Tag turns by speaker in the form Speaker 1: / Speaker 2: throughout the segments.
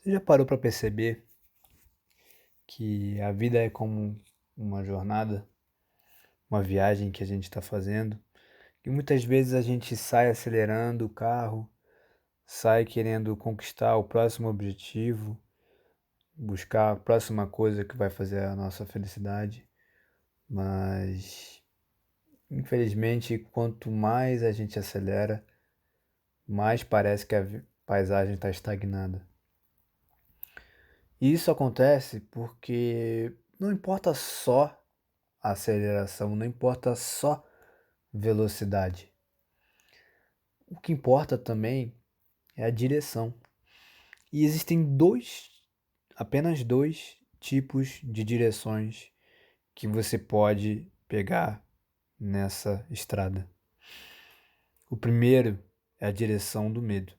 Speaker 1: Você já parou para perceber que a vida é como uma jornada, uma viagem que a gente está fazendo? E muitas vezes a gente sai acelerando o carro, sai querendo conquistar o próximo objetivo, buscar a próxima coisa que vai fazer a nossa felicidade, mas infelizmente quanto mais a gente acelera, mais parece que a paisagem está estagnada. E isso acontece porque não importa só a aceleração, não importa só velocidade. O que importa também é a direção. E existem apenas dois tipos de direções que você pode pegar nessa estrada. O primeiro é a direção do medo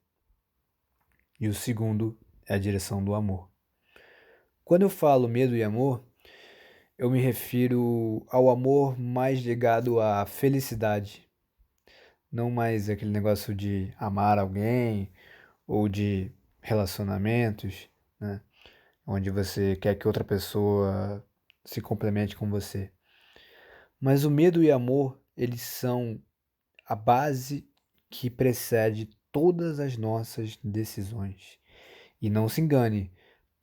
Speaker 1: e o segundo é a direção do amor. Quando eu falo medo e amor, eu me refiro ao amor mais ligado à felicidade, não mais aquele negócio de amar alguém ou de relacionamentos, né? Onde você quer que outra pessoa se complemente com você. Mas o medo e o amor, eles são a base que precede todas as nossas decisões. E não se engane,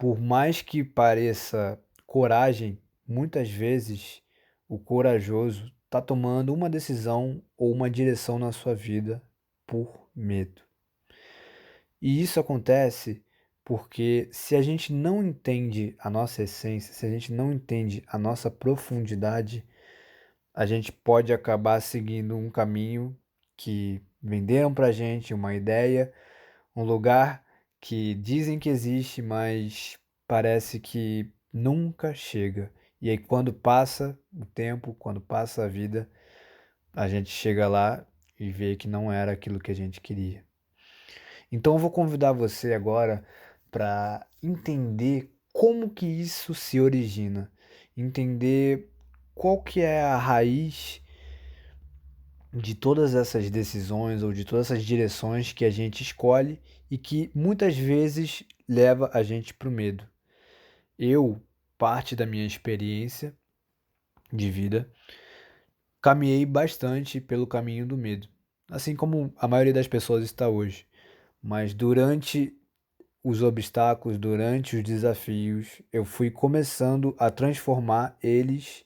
Speaker 1: por mais que pareça coragem, muitas vezes o corajoso está tomando uma decisão ou uma direção na sua vida por medo. E isso acontece porque se a gente não entende a nossa essência, se a gente não entende a nossa profundidade, a gente pode acabar seguindo um caminho que venderam pra gente, uma ideia, um lugar que dizem que existe, mas parece que nunca chega. E aí quando passa o tempo, quando passa a vida, a gente chega lá e vê que não era aquilo que a gente queria. Então eu vou convidar você agora para entender como que isso se origina, entender qual que é a raiz de todas essas decisões ou de todas essas direções que a gente escolhe e que muitas vezes leva a gente para o medo. Eu, parte da minha experiência de vida, caminhei bastante pelo caminho do medo, assim como a maioria das pessoas está hoje. Mas durante os obstáculos, durante os desafios, eu fui começando a transformar eles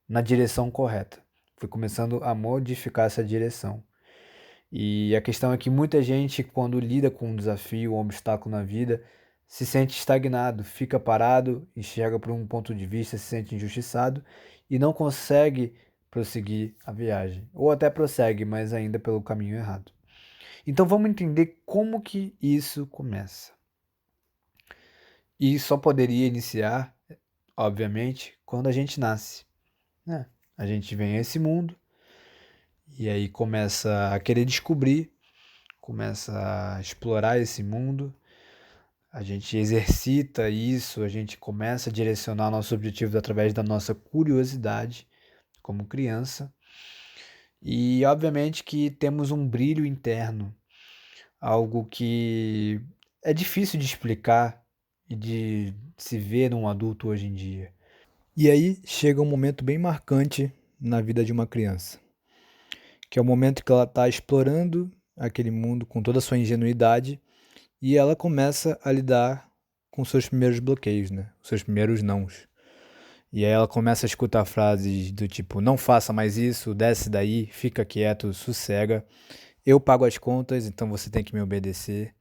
Speaker 1: na direção correta. Fui começando a modificar essa direção. E a questão é que muita gente, quando lida com um desafio, um obstáculo na vida, se sente estagnado, fica parado, enxerga por um ponto de vista, se sente injustiçado e não consegue prosseguir a viagem. Ou até prossegue, mas ainda pelo caminho errado. Então vamos entender como que isso começa. E só poderia iniciar, obviamente, quando a gente nasce, né? A gente vem a esse mundo e aí começa a querer descobrir, começa a explorar esse mundo, a gente exercita isso, a gente começa a direcionar nossos objetivos através da nossa curiosidade como criança. E obviamente que temos um brilho interno, algo que é difícil de explicar e de se ver num adulto hoje em dia. E aí chega um momento bem marcante na vida de uma criança, que é o momento que ela está explorando aquele mundo com toda a sua ingenuidade e ela começa a lidar com seus primeiros bloqueios, né? Os seus primeiros nãos. E aí ela começa a escutar frases do tipo: não faça mais isso, desce daí, fica quieto, sossega. Eu pago as contas, então você tem que me obedecer.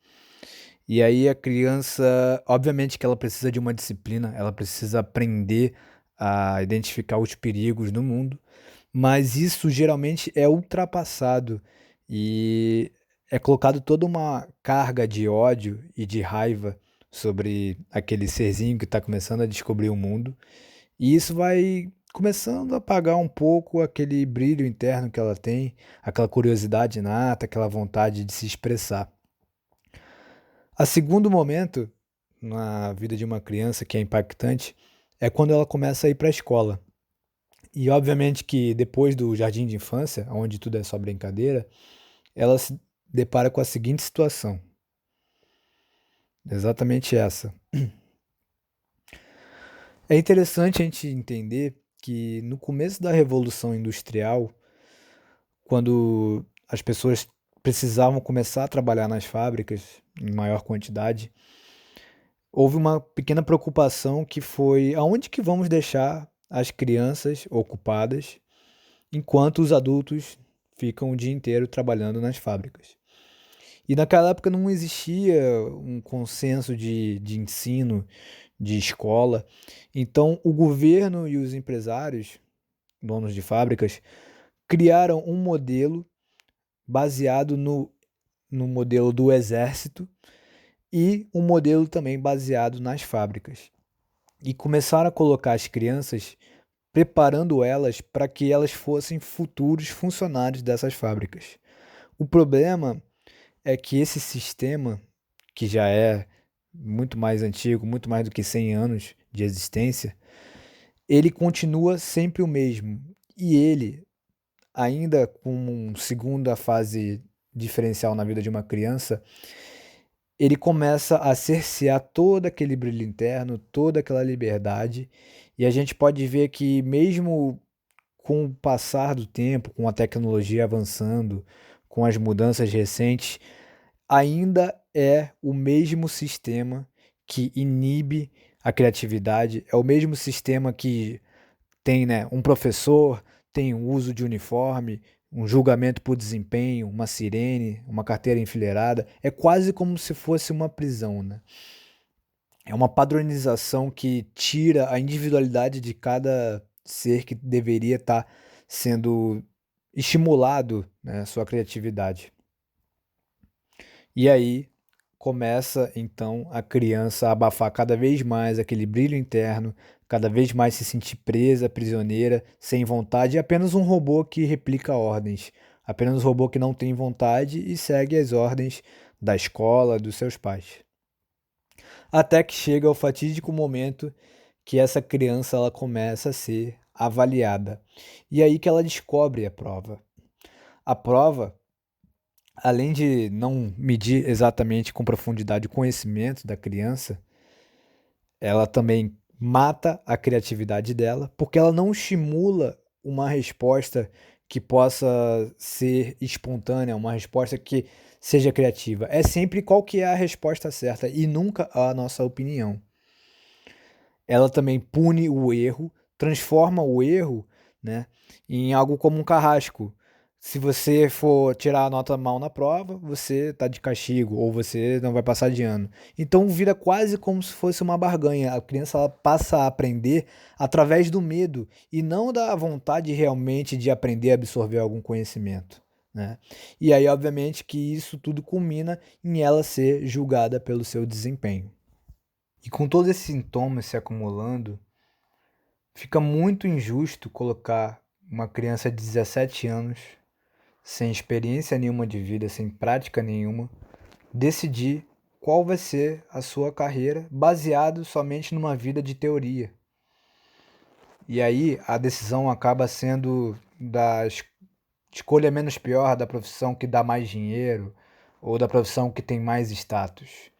Speaker 1: E aí a criança, obviamente que ela precisa de uma disciplina, ela precisa aprender a identificar os perigos no mundo, mas isso geralmente é ultrapassado e é colocado toda uma carga de ódio e de raiva sobre aquele serzinho que está começando a descobrir o mundo, e isso vai começando a apagar um pouco aquele brilho interno que ela tem, aquela curiosidade inata, aquela vontade de se expressar. A segundo momento na vida de uma criança que é impactante é quando ela começa a ir para a escola. E obviamente que depois do jardim de infância, onde tudo é só brincadeira, ela se depara com a seguinte situação. exatamente essa. É interessante a gente entender que no começo da Revolução Industrial, quando as pessoas precisavam começar a trabalhar nas fábricas em maior quantidade, houve uma pequena preocupação que foi aonde que vamos deixar as crianças ocupadas enquanto os adultos ficam o dia inteiro trabalhando nas fábricas. E naquela época não existia um consenso de ensino, de escola. Então o governo e os empresários, donos de fábricas, criaram um modelo baseado no modelo do exército e um modelo também baseado nas fábricas. E começaram a colocar as crianças preparando elas para que elas fossem futuros funcionários dessas fábricas. O problema é que esse sistema, que já é muito mais antigo, muito mais do que 100 anos de existência, ele continua sempre o mesmo. E ele, ainda com uma segunda fase diferencial na vida de uma criança, ele começa a cercear todo aquele brilho interno, toda aquela liberdade, e a gente pode ver que mesmo com o passar do tempo, com a tecnologia avançando, com as mudanças recentes, ainda é o mesmo sistema que inibe a criatividade, é o mesmo sistema que tem, né, um professor, tem o uso de uniforme, um julgamento por desempenho, uma sirene, uma carteira enfileirada. É quase como se fosse uma prisão, né? É uma padronização que tira a individualidade de cada ser que deveria estar sendo estimulado, né, sua criatividade. E aí começa então a criança a abafar cada vez mais aquele brilho interno, cada vez mais se sentir presa, prisioneira, sem vontade, e apenas um robô que replica ordens, apenas um robô que não tem vontade e segue as ordens da escola, dos seus pais. Até que chega o fatídico momento que essa criança ela começa a ser avaliada. E aí que ela descobre a prova. A prova, além de não medir exatamente com profundidade o conhecimento da criança, ela também mata a criatividade dela, porque ela não estimula uma resposta que possa ser espontânea, uma resposta que seja criativa. É sempre qual que é a resposta certa e nunca a nossa opinião. Ela também pune o erro, transforma o erro, né, em algo como um carrasco. Se você for tirar a nota mal na prova, você está de castigo ou você não vai passar de ano. Então vira quase como se fosse uma barganha. A criança ela passa a aprender através do medo e não da vontade realmente de aprender a absorver algum conhecimento, né? E aí, obviamente, que isso tudo culmina em ela ser julgada pelo seu desempenho. E com todos esses sintomas se acumulando, fica muito injusto colocar uma criança de 17 anos, sem experiência nenhuma de vida, sem prática nenhuma, decidir qual vai ser a sua carreira baseado somente numa vida de teoria. E aí a decisão acaba sendo da escolha menos pior, da profissão que dá mais dinheiro ou da profissão que tem mais status.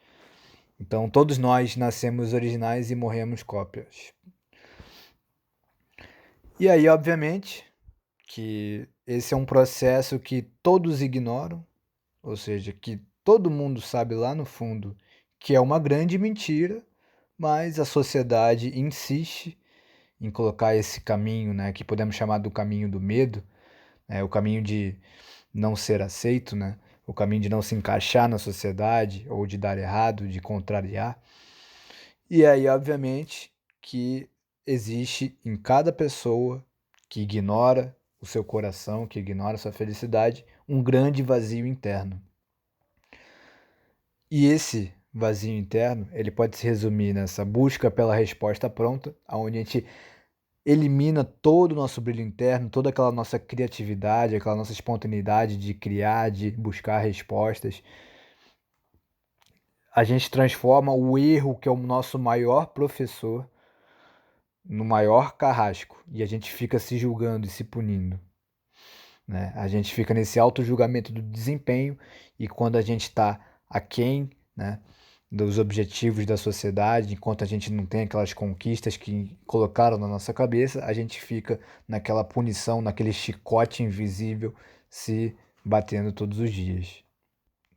Speaker 1: Então todos nós nascemos originais e morremos cópias. E aí, obviamente, que esse é um processo que todos ignoram, ou seja, que todo mundo sabe lá no fundo que é uma grande mentira, mas a sociedade insiste em colocar esse caminho, né, que podemos chamar do caminho do medo, né, o caminho de não ser aceito, né, o caminho de não se encaixar na sociedade ou de dar errado, de contrariar. E aí, obviamente, que existe em cada pessoa que ignora o seu coração, que ignora a sua felicidade, um grande vazio interno. E esse vazio interno, ele pode se resumir nessa busca pela resposta pronta, onde a gente elimina todo o nosso brilho interno, toda aquela nossa criatividade, aquela nossa espontaneidade de criar, de buscar respostas. A gente transforma o erro, que é o nosso maior professor, no maior carrasco. E a gente fica se julgando e se punindo, né? A gente fica nesse auto-julgamento do desempenho e quando a gente está aquém, né, dos objetivos da sociedade, enquanto a gente não tem aquelas conquistas que colocaram na nossa cabeça, a gente fica naquela punição, naquele chicote invisível se batendo todos os dias.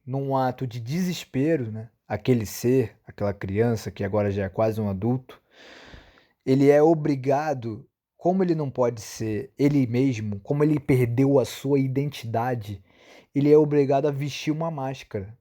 Speaker 1: Num ato de desespero, né? Aquele ser, aquela criança que agora já é quase um adulto, ele é obrigado, como ele não pode ser ele mesmo, como ele perdeu a sua identidade, ele é obrigado a vestir uma máscara.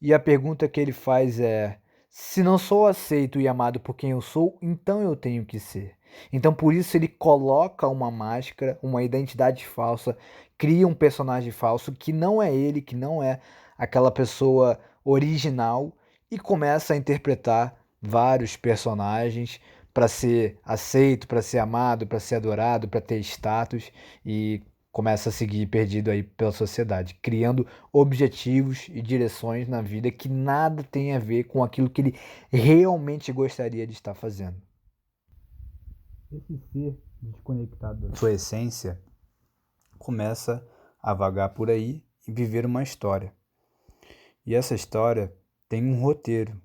Speaker 1: E a pergunta que ele faz é: se não sou aceito e amado por quem eu sou, então eu tenho que ser. Então por isso ele coloca uma máscara, uma identidade falsa, cria um personagem falso que não é ele, que não é aquela pessoa original e começa a interpretar vários personagens para ser aceito, para ser amado, para ser adorado, para ter status e começa a seguir perdido aí pela sociedade, criando objetivos e direções na vida que nada tem a ver com aquilo que ele realmente gostaria de estar fazendo. Esse ser desconectado da sua essência começa a vagar por aí e viver uma história. E essa história tem um roteiro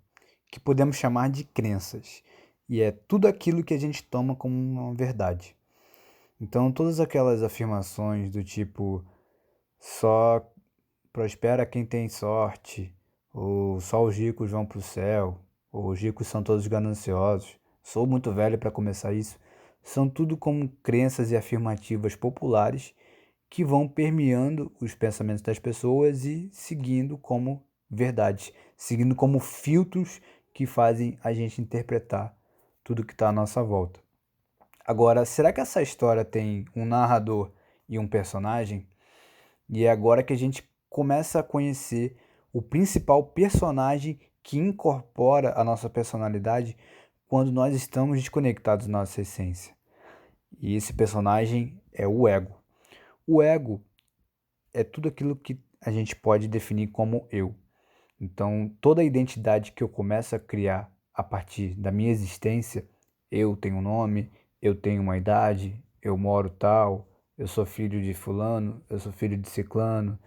Speaker 1: que podemos chamar de crenças, e é tudo aquilo que a gente toma como uma verdade. Então, todas aquelas afirmações do tipo só prospera quem tem sorte, ou só os ricos vão para o céu, ou os ricos são todos gananciosos, sou muito velho para começar isso, são tudo como crenças e afirmativas populares que vão permeando os pensamentos das pessoas e seguindo como verdades, seguindo como filtros que fazem a gente interpretar tudo que está à nossa volta. Agora, será que essa história tem um narrador e um personagem? E é agora que a gente começa a conhecer o principal personagem que incorpora a nossa personalidade quando nós estamos desconectados da nossa essência. E esse personagem é o ego. O ego é tudo aquilo que a gente pode definir como eu. Então, toda a identidade que eu começo a criar a partir da minha existência, eu tenho um nome, eu tenho uma idade, eu moro tal, eu sou filho de fulano, eu sou filho de ciclano,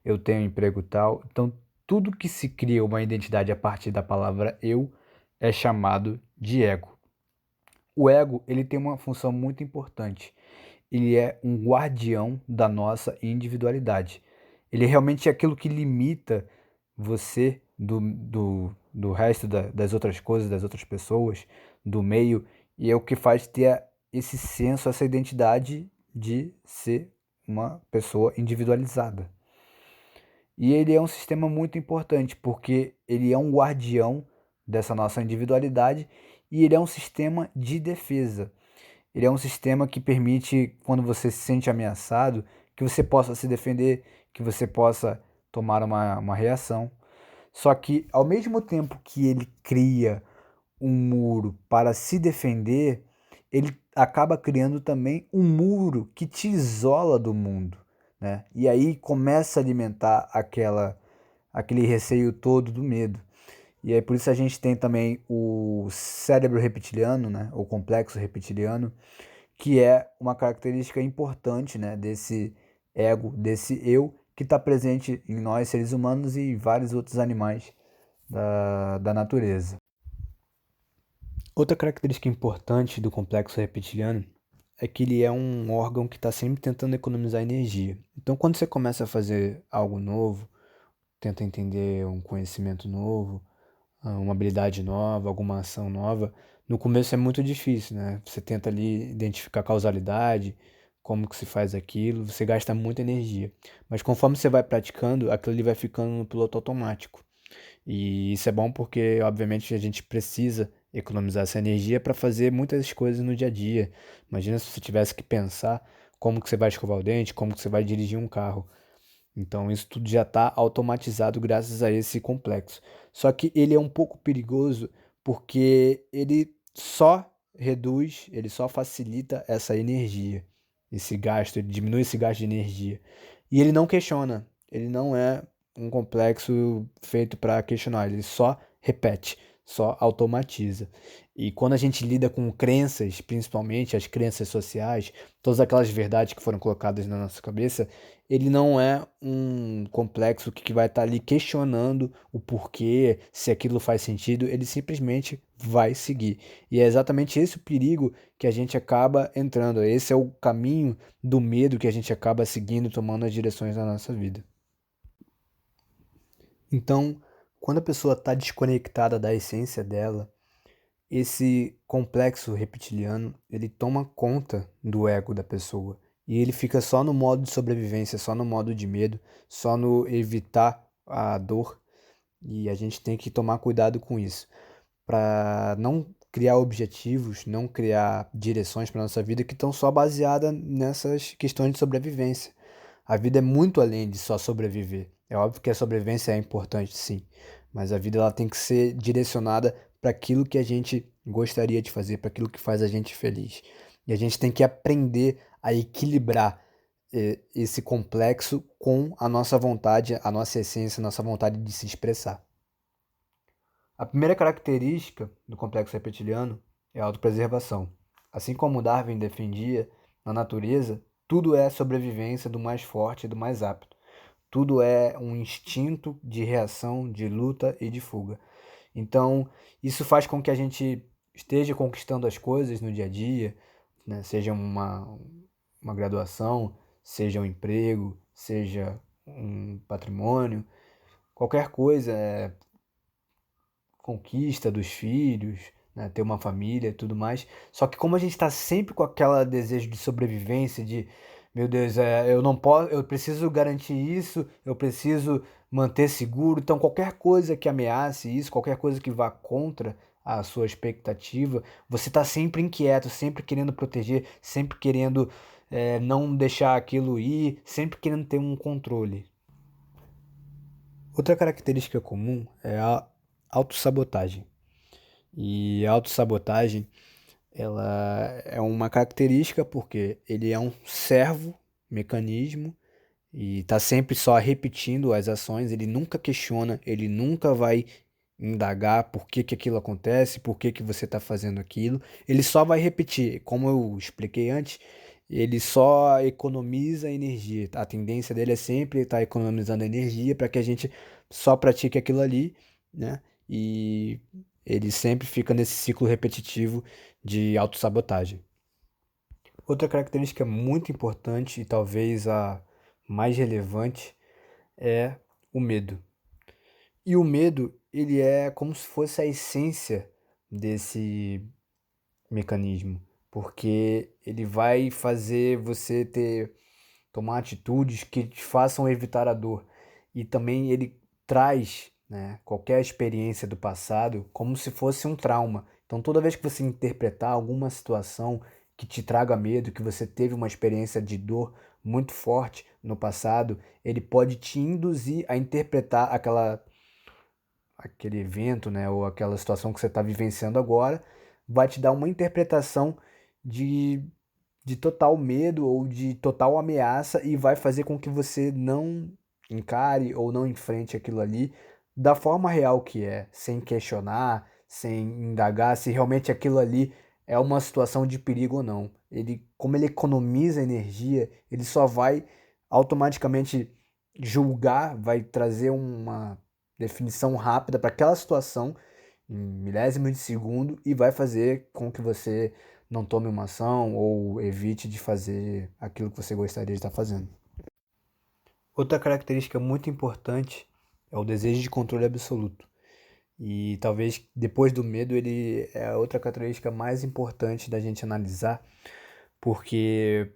Speaker 1: eu tenho um emprego tal. Então, tudo que se cria uma identidade a partir da palavra eu é chamado de ego. O ego, ele tem uma função muito importante. Ele é um guardião da nossa individualidade. Ele realmente é aquilo que limita você do resto das outras coisas, das outras pessoas, do meio, e é o que faz ter esse senso, essa identidade de ser uma pessoa individualizada. E ele é um sistema muito importante, porque ele é um guardião dessa nossa individualidade e ele é um sistema de defesa. Ele é um sistema que permite, quando você se sente ameaçado, que você possa se defender, que você possa tomar uma reação. Só que, ao mesmo tempo que ele cria um muro para se defender, ele acaba criando também um muro que te isola do mundo, né? E aí começa a alimentar aquele receio todo do medo. E aí por isso a gente tem também o cérebro reptiliano, né? O complexo reptiliano, que é uma característica importante, né, desse ego, desse eu, que está presente em nós, seres humanos, e vários outros animais da natureza. Outra característica importante do complexo reptiliano é que ele é um órgão que está sempre tentando economizar energia. Então, quando você começa a fazer algo novo, tenta entender um conhecimento novo, uma habilidade nova, alguma ação nova, no começo é muito difícil, né? Você tenta ali identificar a causalidade, como que se faz aquilo, você gasta muita energia. Mas conforme você vai praticando, aquilo ali vai ficando no piloto automático. E isso é bom porque, obviamente, a gente precisa economizar essa energia para fazer muitas coisas no dia a dia. Imagina se você tivesse que pensar como que você vai escovar o dente, como que você vai dirigir um carro. Então isso tudo já está automatizado graças a esse complexo. Só que ele é um pouco perigoso porque ele só reduz, ele só facilita essa energia, esse gasto, ele diminui esse gasto de energia. E ele não questiona, ele não é um complexo feito para questionar, ele só repete. só automatiza. E quando a gente lida com crenças, principalmente as crenças sociais, todas aquelas verdades que foram colocadas na nossa cabeça, ele não é um complexo que vai estar ali questionando o porquê, se aquilo faz sentido, ele simplesmente vai seguir. E é exatamente esse o perigo que a gente acaba entrando. Esse é o caminho do medo que a gente acaba seguindo, tomando as direções da nossa vida. Então, quando a pessoa está desconectada da essência dela, esse complexo reptiliano, ele toma conta do ego da pessoa. E ele fica só no modo de sobrevivência, só no modo de medo, só no evitar a dor. E a gente tem que tomar cuidado com isso, para não criar objetivos, não criar direções para nossa vida que estão só baseadas nessas questões de sobrevivência. A vida é muito além de só sobreviver. É óbvio que a sobrevivência é importante, sim, mas a vida ela tem que ser direcionada para aquilo que a gente gostaria de fazer, para aquilo que faz a gente feliz. E a gente tem que aprender a equilibrar esse complexo com a nossa vontade, a nossa essência, a nossa vontade de se expressar. A primeira característica do complexo reptiliano é a autopreservação. Assim como Darwin defendia, na natureza, tudo é sobrevivência do mais forte e do mais apto. Tudo é um instinto de reação, de luta e de fuga. Então, isso faz com que a gente esteja conquistando as coisas no dia a dia, né? Seja uma graduação, seja um emprego, seja um patrimônio, qualquer coisa, conquista dos filhos, né? Ter uma família e tudo mais. Só que como a gente está sempre com aquele desejo de sobrevivência, de meu Deus, eu não posso, eu preciso garantir isso, eu preciso manter seguro. Então qualquer coisa que ameace isso, qualquer coisa que vá contra a sua expectativa, você está sempre inquieto, sempre querendo proteger, sempre querendo não deixar aquilo ir, sempre querendo ter um controle. Outra característica comum é a autossabotagem. E a autossabotagem, ela é uma característica porque ele é um servo mecanismo e está sempre só repetindo as ações, ele nunca questiona, ele nunca vai indagar por que que aquilo acontece, por que que você está fazendo aquilo, ele só vai repetir. Como eu expliquei antes, ele só economiza energia. A tendência dele é sempre estar economizando energia para que a gente só pratique aquilo ali, né? E ele sempre fica nesse ciclo repetitivo de autossabotagem. Outra característica muito importante e talvez a mais relevante é o medo. E o medo, ele é como se fosse a essência desse mecanismo, porque ele vai fazer você tomar atitudes que te façam evitar a dor. E também ele traz, né, qualquer experiência do passado como se fosse um trauma. Então, toda vez que você interpretar alguma situação que te traga medo, que você teve uma experiência de dor muito forte no passado, ele pode te induzir a interpretar aquele evento, né, ou aquela situação que você está vivenciando agora, vai te dar uma interpretação de, de total medo ou de total ameaça e vai fazer com que você não encare ou não enfrente aquilo ali da forma real que é, sem questionar, sem indagar se realmente aquilo ali é uma situação de perigo ou não. Ele, como ele economiza energia, ele só vai automaticamente julgar, vai trazer uma definição rápida para aquela situação, em milésimos de segundo, e vai fazer com que você não tome uma ação ou evite de fazer aquilo que você gostaria de estar fazendo. Outra característica muito importante é o desejo de controle absoluto. E talvez depois do medo ele é a outra característica mais importante da gente analisar, porque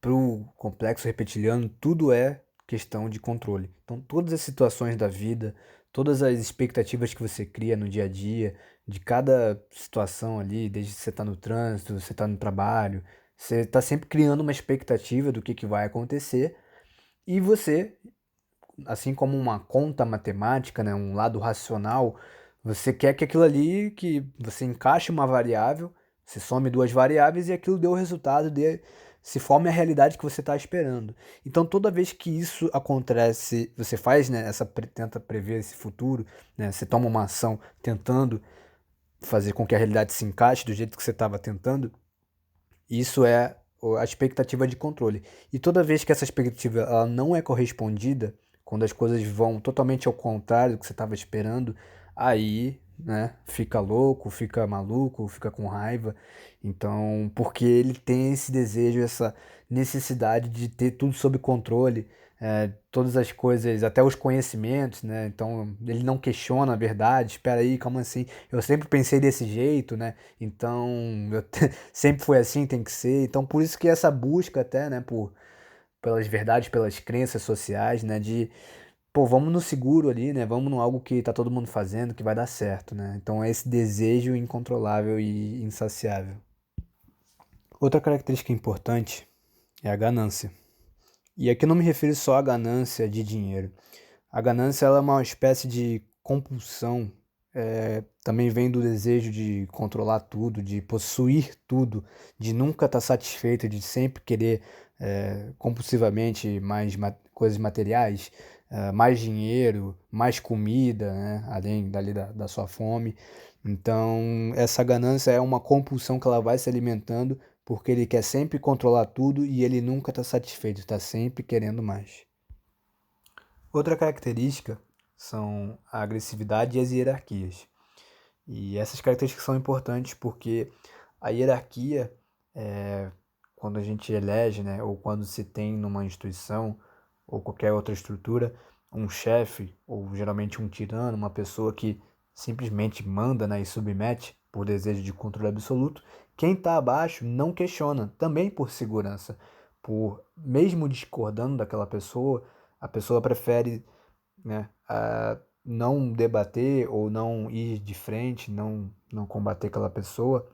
Speaker 1: para o complexo reptiliano tudo é questão de controle. Então todas as situações da vida, todas as expectativas que você cria no dia a dia, de cada situação ali, desde que você está no trânsito, você está no trabalho, você está sempre criando uma expectativa do que vai acontecer e você, assim como uma conta matemática, né, um lado racional, você quer que aquilo ali, que você encaixe uma variável, você some duas variáveis e aquilo dê o resultado, se forme a realidade que você está esperando. Então, toda vez que isso acontece, você faz, né, tenta prever esse futuro, né, você toma uma ação tentando fazer com que a realidade se encaixe do jeito que você estava tentando, isso é a expectativa de controle. E toda vez que essa expectativa ela não é correspondida, quando as coisas vão totalmente ao contrário do que você estava esperando, aí, né, fica louco, fica maluco, fica com raiva. Então, porque ele tem esse desejo, essa necessidade de ter tudo sob controle, todas as coisas, até os conhecimentos, né? Então, ele não questiona a verdade. Espera aí, calma assim. Eu sempre pensei desse jeito, né? Então, sempre foi assim, tem que ser. Então, por isso que essa busca até, né, pelas verdades, pelas crenças sociais, né, de, pô, vamos no seguro ali, né, vamos no algo que tá todo mundo fazendo, que vai dar certo, né. Então, é esse desejo incontrolável e insaciável. Outra característica importante é a ganância. E aqui eu não me refiro só à ganância de dinheiro. A ganância ela é uma espécie de compulsão, também vem do desejo de controlar tudo, de possuir tudo, de nunca estar satisfeito, de sempre querer compulsivamente mais coisas materiais, mais dinheiro, mais comida, né? Além da sua fome. Então, essa ganância é uma compulsão que ela vai se alimentando porque ele quer sempre controlar tudo e ele nunca está satisfeito, está sempre querendo mais. Outra característica são a agressividade e as hierarquias. E essas características são importantes porque a hierarquia, quando a gente elege, né, ou quando se tem numa instituição ou qualquer outra estrutura, um chefe, ou geralmente um tirano, uma pessoa que simplesmente manda, né, e submete por desejo de controle absoluto, quem está abaixo não questiona, também por segurança, por mesmo discordando daquela pessoa, a pessoa prefere, né, não debater ou não ir de frente, não combater aquela pessoa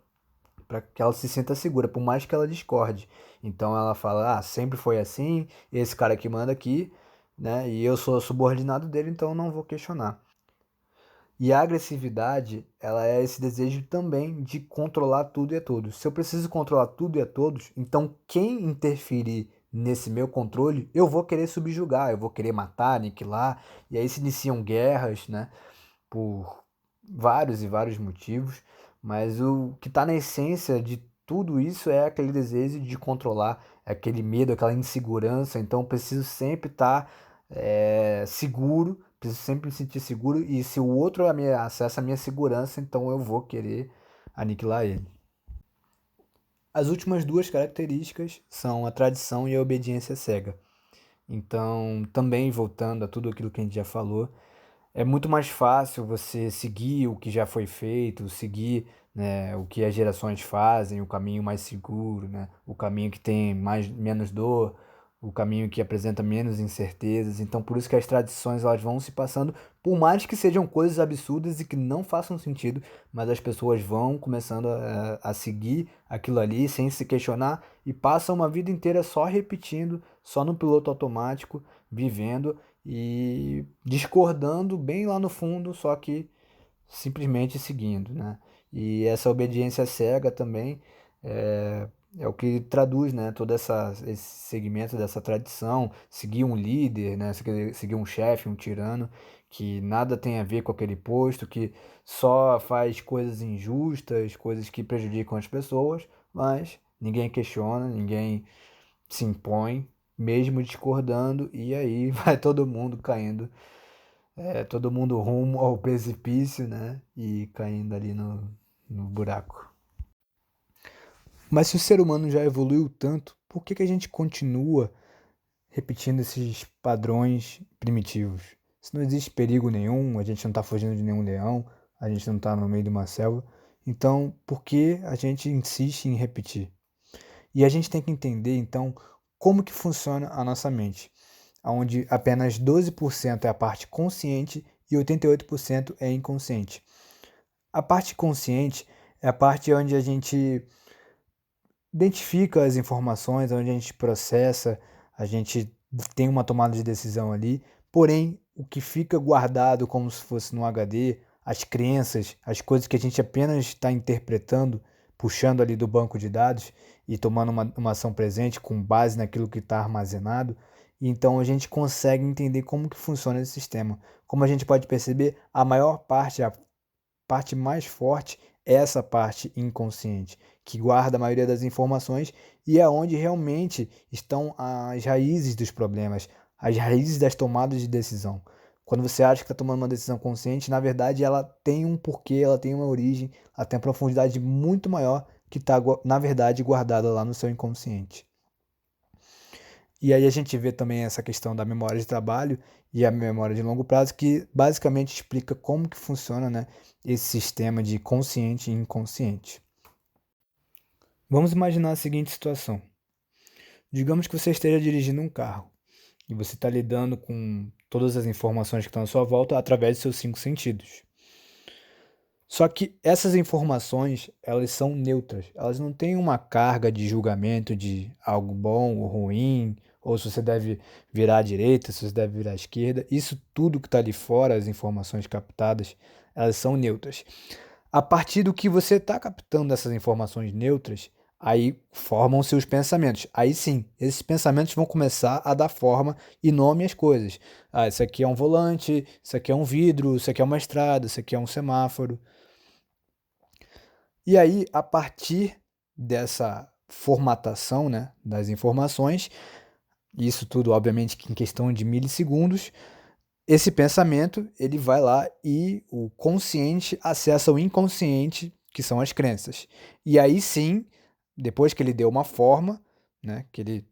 Speaker 1: para que ela se sinta segura, por mais que ela discorde. Então ela fala, sempre foi assim, esse cara que manda aqui, né, e eu sou subordinado dele, então eu não vou questionar. E a agressividade, ela é esse desejo também de controlar tudo e a todos. Se eu preciso controlar tudo e a todos, então quem interferir nesse meu controle, eu vou querer subjugar, eu vou querer matar, aniquilar, e aí se iniciam guerras, né, por vários e vários motivos, mas o que está na essência de tudo isso é aquele desejo de controlar, é aquele medo, aquela insegurança. Então eu preciso sempre estar seguro, preciso sempre me sentir seguro, e se o outro acessa a minha segurança, então eu vou querer aniquilar ele. As últimas duas características são a tradição e a obediência cega. Então, também voltando a tudo aquilo que a gente já falou, é muito mais fácil você seguir o que já foi feito, seguir, né, o que as gerações fazem, o caminho mais seguro, né, o caminho que tem menos dor, o caminho que apresenta menos incertezas. Então, por isso que as tradições elas vão se passando, por mais que sejam coisas absurdas e que não façam sentido, mas as pessoas vão começando a seguir aquilo ali sem se questionar e passam uma vida inteira só repetindo, só no piloto automático, vivendo e discordando bem lá no fundo, só que simplesmente seguindo, né? E essa obediência cega também é o que traduz, né, esse segmento dessa tradição, seguir um líder, né, seguir um chefe, um tirano, que nada tem a ver com aquele posto, que só faz coisas injustas, coisas que prejudicam as pessoas, mas ninguém questiona, ninguém se impõe, mesmo discordando, e aí vai todo mundo caindo, todo mundo rumo ao precipício, né? E caindo ali no buraco. Mas se o ser humano já evoluiu tanto, por que a gente continua repetindo esses padrões primitivos? Se não existe perigo nenhum, a gente não está fugindo de nenhum leão, a gente não está no meio de uma selva, então por que a gente insiste em repetir? E a gente tem que entender, então, como que funciona a nossa mente, onde apenas 12% é a parte consciente e 88% é inconsciente. A parte consciente é a parte onde a gente identifica as informações, onde a gente processa, a gente tem uma tomada de decisão ali, porém, o que fica guardado como se fosse no HD, as crenças, as coisas que a gente apenas está interpretando, puxando ali do banco de dados e tomando uma ação presente com base naquilo que está armazenado. Então a gente consegue entender como que funciona esse sistema. Como a gente pode perceber, a maior parte, a parte mais forte é essa parte inconsciente, que guarda a maioria das informações e é onde realmente estão as raízes dos problemas, as raízes das tomadas de decisão. Quando você acha que está tomando uma decisão consciente, na verdade ela tem um porquê, ela tem uma origem, ela tem uma profundidade muito maior que está, na verdade, guardada lá no seu inconsciente. E aí a gente vê também essa questão da memória de trabalho e a memória de longo prazo, que basicamente explica como que funciona, né, esse sistema de consciente e inconsciente. Vamos imaginar a seguinte situação. Digamos que você esteja dirigindo um carro e você está lidando com todas as informações que estão à sua volta através dos seus 5 sentidos. Só que essas informações, elas são neutras. Elas não têm uma carga de julgamento de algo bom ou ruim, ou se você deve virar à direita, se você deve virar à esquerda. Isso tudo que está ali fora, as informações captadas, elas são neutras. A partir do que você está captando dessas informações neutras, aí formam-se os pensamentos. Aí sim, esses pensamentos vão começar a dar forma e nome às coisas. Ah, isso aqui é um volante, isso aqui é um vidro, isso aqui é uma estrada, isso aqui é um semáforo. E aí, a partir dessa formatação, né, das informações, isso tudo, obviamente, em questão de milissegundos, esse pensamento, ele vai lá e o consciente acessa o inconsciente, que são as crenças. E aí sim, depois que ele deu uma forma, né, que ele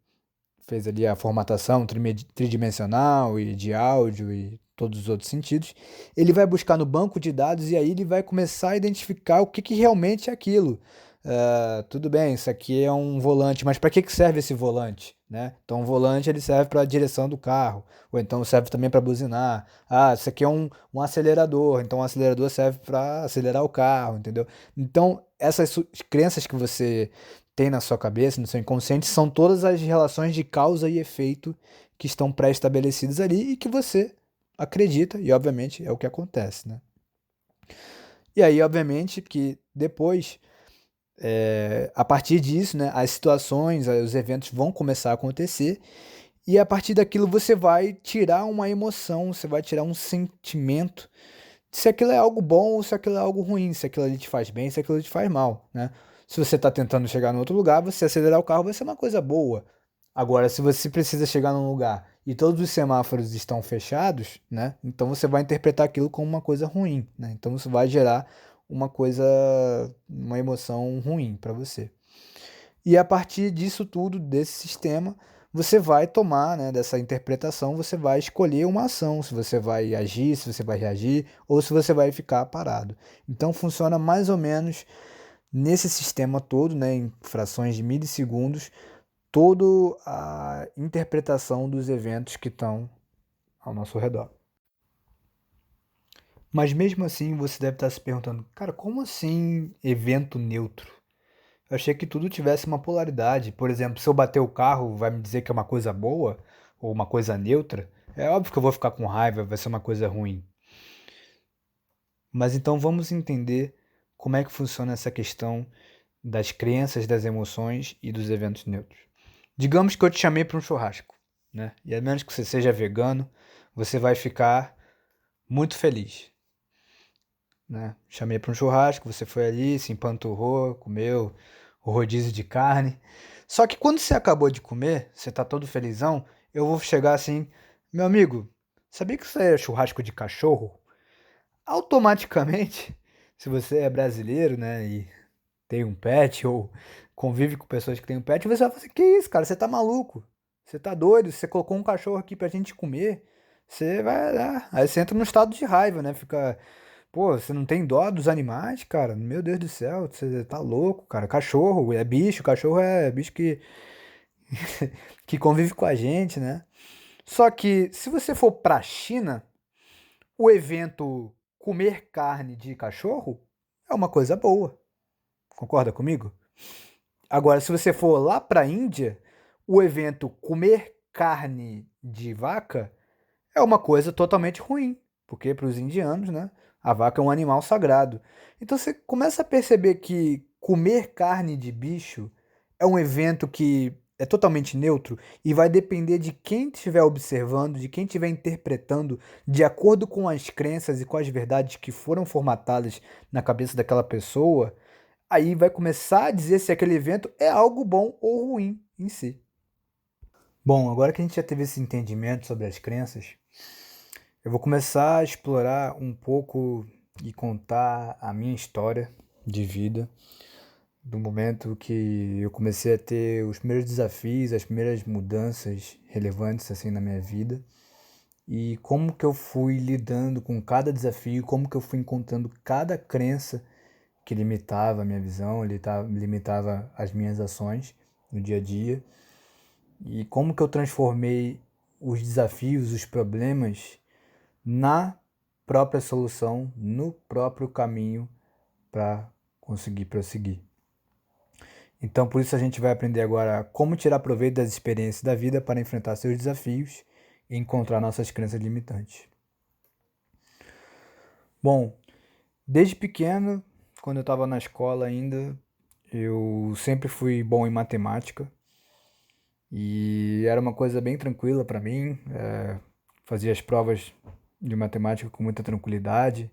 Speaker 1: fez ali a formatação tridimensional e de áudio e todos os outros sentidos, ele vai buscar no banco de dados e aí ele vai começar a identificar o que, que realmente é aquilo. Tudo bem, isso aqui é um volante, mas para que serve esse volante? Né? Então, o volante ele serve para a direção do carro, ou então serve também para buzinar. Ah, isso aqui é um acelerador, então o acelerador serve para acelerar o carro, entendeu? Então, essas crenças que você tem na sua cabeça, no seu inconsciente, são todas as relações de causa e efeito que estão pré-estabelecidas ali e que você acredita, e obviamente é o que acontece, né? E aí, obviamente, que depois, a partir disso, né, as situações, os eventos vão começar a acontecer, e a partir daquilo você vai tirar uma emoção, você vai tirar um sentimento, se aquilo é algo bom ou se aquilo é algo ruim, se aquilo ali te faz bem, se aquilo te faz mal, né? Se você está tentando chegar em outro lugar, você acelerar o carro vai ser uma coisa boa. Agora, se você precisa chegar num lugar e todos os semáforos estão fechados, né? Então você vai interpretar aquilo como uma coisa ruim, né? Então isso vai gerar uma coisa, uma emoção ruim para você. E a partir disso tudo, desse sistema, você vai tomar, né, dessa interpretação, você vai escolher uma ação, se você vai agir, se você vai reagir, ou se você vai ficar parado. Então funciona mais ou menos nesse sistema todo, né, em frações de milissegundos, toda a interpretação dos eventos que estão ao nosso redor. Mas mesmo assim, você deve estar se perguntando, cara, como assim evento neutro? Eu achei que tudo tivesse uma polaridade. Por exemplo, se eu bater o carro, vai me dizer que é uma coisa boa ou uma coisa neutra? É óbvio que eu vou ficar com raiva, vai ser uma coisa ruim. Mas então vamos entender como é que funciona essa questão das crenças, das emoções e dos eventos neutros. Digamos que eu te chamei para um churrasco, né? E a menos que você seja vegano, você vai ficar muito feliz, né? Chamei para um churrasco, você foi ali, se empanturrou, comeu o rodízio de carne. Só que quando você acabou de comer, você tá todo felizão, eu vou chegar assim, meu amigo, sabia que isso aí é churrasco de cachorro? Automaticamente, se você é brasileiro, né, e tem um pet ou convive com pessoas que têm um pet, você vai falar assim, que isso, cara, você tá maluco? Você tá doido? Você colocou um cachorro aqui pra gente comer? Você vai, aí você entra no estado de raiva, né? Fica, pô, você não tem dó dos animais, cara? Meu Deus do céu, você tá louco, cara. Cachorro é bicho que convive com a gente, né? Só que se você for pra China, o evento comer carne de cachorro é uma coisa boa. Concorda comigo? Agora, se você for lá pra Índia, o evento comer carne de vaca é uma coisa totalmente ruim, porque para os indianos, né, A vaca é um animal sagrado. Então você começa a perceber que comer carne de bicho é um evento que é totalmente neutro e vai depender de quem estiver observando, de quem estiver interpretando, de acordo com as crenças e com as verdades que foram formatadas na cabeça daquela pessoa. Aí vai começar a dizer se aquele evento é algo bom ou ruim em si. Bom, agora que a gente já teve esse entendimento sobre as crenças, eu vou começar a explorar um pouco e contar a minha história de vida, do momento que eu comecei a ter os primeiros desafios, as primeiras mudanças relevantes assim na minha vida, e como que eu fui lidando com cada desafio, como que eu fui encontrando cada crença que limitava a minha visão, limitava as minhas ações no dia a dia, e como que eu transformei os desafios, os problemas na própria solução, no próprio caminho para conseguir prosseguir. Então, por isso a gente vai aprender agora como tirar proveito das experiências da vida para enfrentar seus desafios e encontrar nossas crenças limitantes. Bom, desde pequeno, quando eu estava na escola ainda, eu sempre fui bom em matemática e era uma coisa bem tranquila para mim. Fazia as provas de matemática com muita tranquilidade,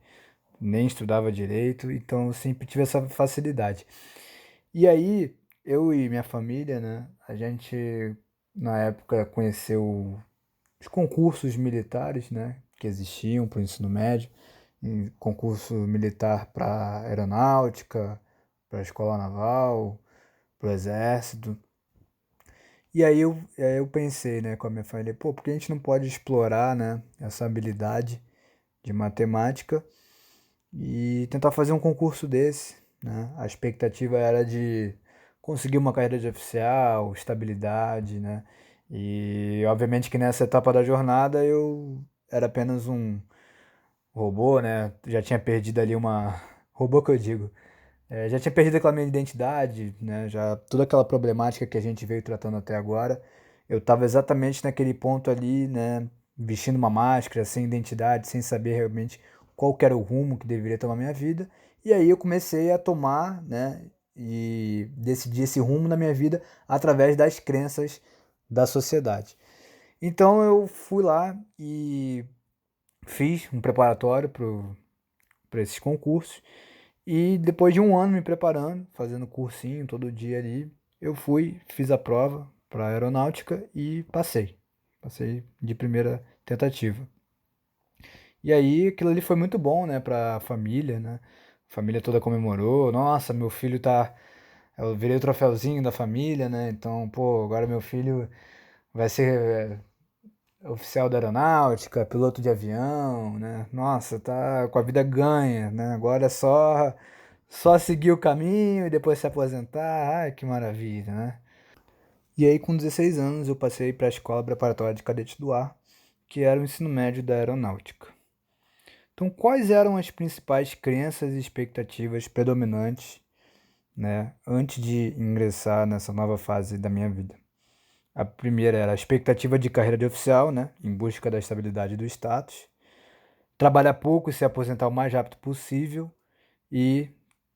Speaker 1: nem estudava direito, então eu sempre tive essa facilidade. E aí, eu e minha família, né, a gente na época conheceu os concursos militares, né, que existiam para o ensino médio, concurso militar para aeronáutica, para a escola naval, para o exército. E aí eu pensei, né, com a minha família, pô, por que a gente não pode explorar, né, essa habilidade de matemática e tentar fazer um concurso desse, né? A expectativa era de conseguir uma carreira de oficial, estabilidade, né? E obviamente que nessa etapa da jornada eu era apenas um robô, né? Já tinha perdido ali uma. Robô que eu digo. Já tinha perdido aquela minha identidade, né? Já toda aquela problemática que a gente veio tratando até agora. Eu estava exatamente naquele ponto ali, né? Vestindo uma máscara, sem identidade, sem saber realmente qual que era o rumo que deveria tomar minha vida. E aí eu comecei a tomar, né? E decidir esse rumo na minha vida através das crenças da sociedade. Então eu fui lá e fiz um preparatório para esses concursos. E depois de um ano me preparando, fazendo cursinho todo dia ali, eu fui, fiz a prova para aeronáutica e passei. Passei de primeira tentativa. E aí aquilo ali foi muito bom, né, para a família, né? A família toda comemorou. Nossa, meu filho tá. Eu virei o troféuzinho da família, né? Então, pô, agora meu filho vai ser oficial da aeronáutica, piloto de avião, né? Nossa, tá com a vida ganha, né? Agora é só seguir o caminho e depois se aposentar. Ai, que maravilha, né? E aí, com 16 anos, eu passei para a Escola Preparatória de Cadete do Ar, que era o ensino médio da aeronáutica. Então, quais eram as principais crenças e expectativas predominantes, né, antes de ingressar nessa nova fase da minha vida? A primeira era a expectativa de carreira de oficial, né, em busca da estabilidade do status. Trabalhar pouco e se aposentar o mais rápido possível. E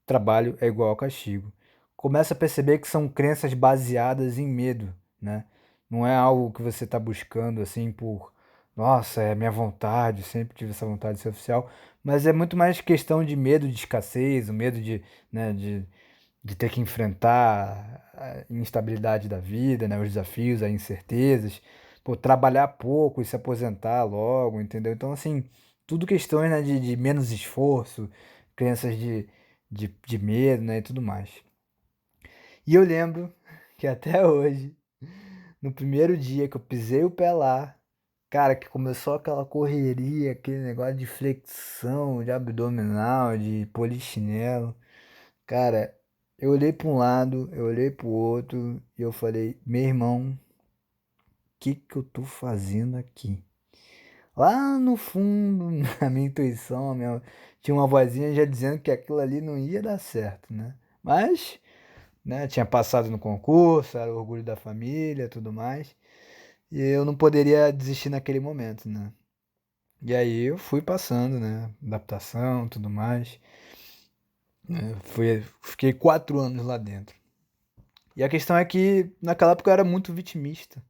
Speaker 1: trabalho é igual ao castigo. Começa a perceber que são crenças baseadas em medo, né? Não é algo que você está buscando assim por, nossa, é minha vontade, sempre tive essa vontade de ser oficial, mas é muito mais questão de medo de escassez, o medo de, né, de ter que enfrentar a instabilidade da vida, né, os desafios, as incertezas, pô, trabalhar pouco e se aposentar logo, entendeu? Então, assim, tudo questões, né, de menos esforço, crenças de medo, né, e tudo mais. E eu lembro que até hoje, no primeiro dia que eu pisei o pé lá, cara, que começou aquela correria, aquele negócio de flexão, de abdominal, de polichinelo. Cara, eu olhei para um lado, eu olhei para o outro e eu falei, meu irmão, o que que eu tô fazendo aqui? Lá no fundo, na minha intuição, tinha uma vozinha já dizendo que aquilo ali não ia dar certo, né? Mas, né, tinha passado no concurso, era o orgulho da família, tudo mais, e eu não poderia desistir naquele momento, né? E aí eu fui passando, né? Adaptação, tudo mais. Fiquei 4 anos lá dentro. E a questão é que naquela época eu era muito vitimista.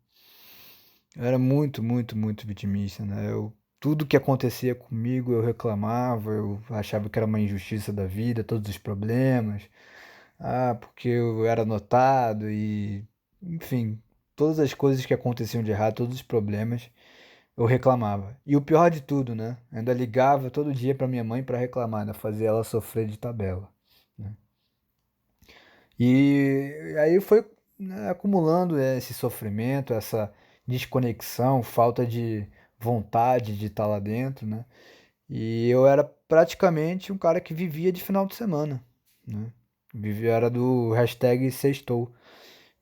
Speaker 1: Eu era muito, muito, muito vitimista, né? Tudo que acontecia comigo eu reclamava, eu achava que era uma injustiça da vida, todos os problemas. Ah, porque eu era notado e, enfim, todas as coisas que aconteciam de errado, todos os problemas, eu reclamava. E o pior de tudo, né? Eu ainda ligava todo dia pra minha mãe pra reclamar, né? Fazer ela sofrer de tabela, né? E aí foi, né, acumulando esse sofrimento, essa desconexão, falta de vontade de estar lá dentro, né? E eu era praticamente um cara que vivia de final de semana, né? Vivia, era do hashtag sextou.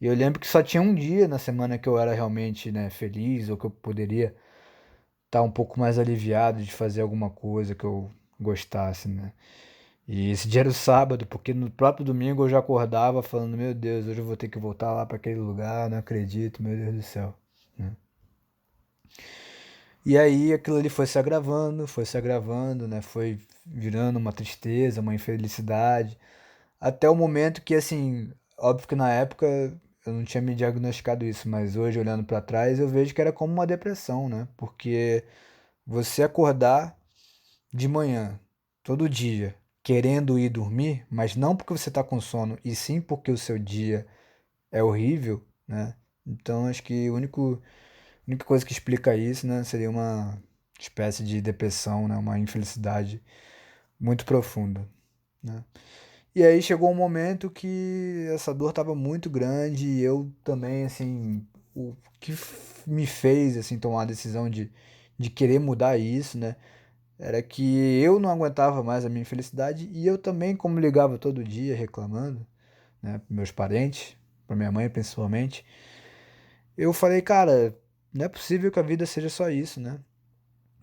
Speaker 1: E eu lembro que só tinha um dia na semana que eu era realmente, né, feliz, ou que eu poderia estar um pouco mais aliviado de fazer alguma coisa que eu gostasse, né? E esse dia era o sábado, porque no próprio domingo eu já acordava falando, meu Deus, hoje eu vou ter que voltar lá para aquele lugar, não acredito, meu Deus do céu, né? E aí aquilo ali foi se agravando, né? Foi virando uma tristeza, uma infelicidade, até o momento que, assim, óbvio que na época eu não tinha me diagnosticado isso, mas hoje olhando para trás eu vejo que era como uma depressão, né? Porque você acordar de manhã, todo dia, querendo ir dormir, mas não porque você está com sono, e sim porque o seu dia é horrível, né? Então acho que a única coisa que explica isso, né, seria uma espécie de depressão, né, uma infelicidade muito profunda, né? E aí chegou um momento que essa dor estava muito grande e eu também, assim, o que me fez, assim, tomar a decisão de querer mudar isso, né? Era que eu não aguentava mais a minha infelicidade e eu também, como ligava todo dia reclamando, né, para meus parentes, para minha mãe principalmente, eu falei, cara, não é possível que a vida seja só isso, né?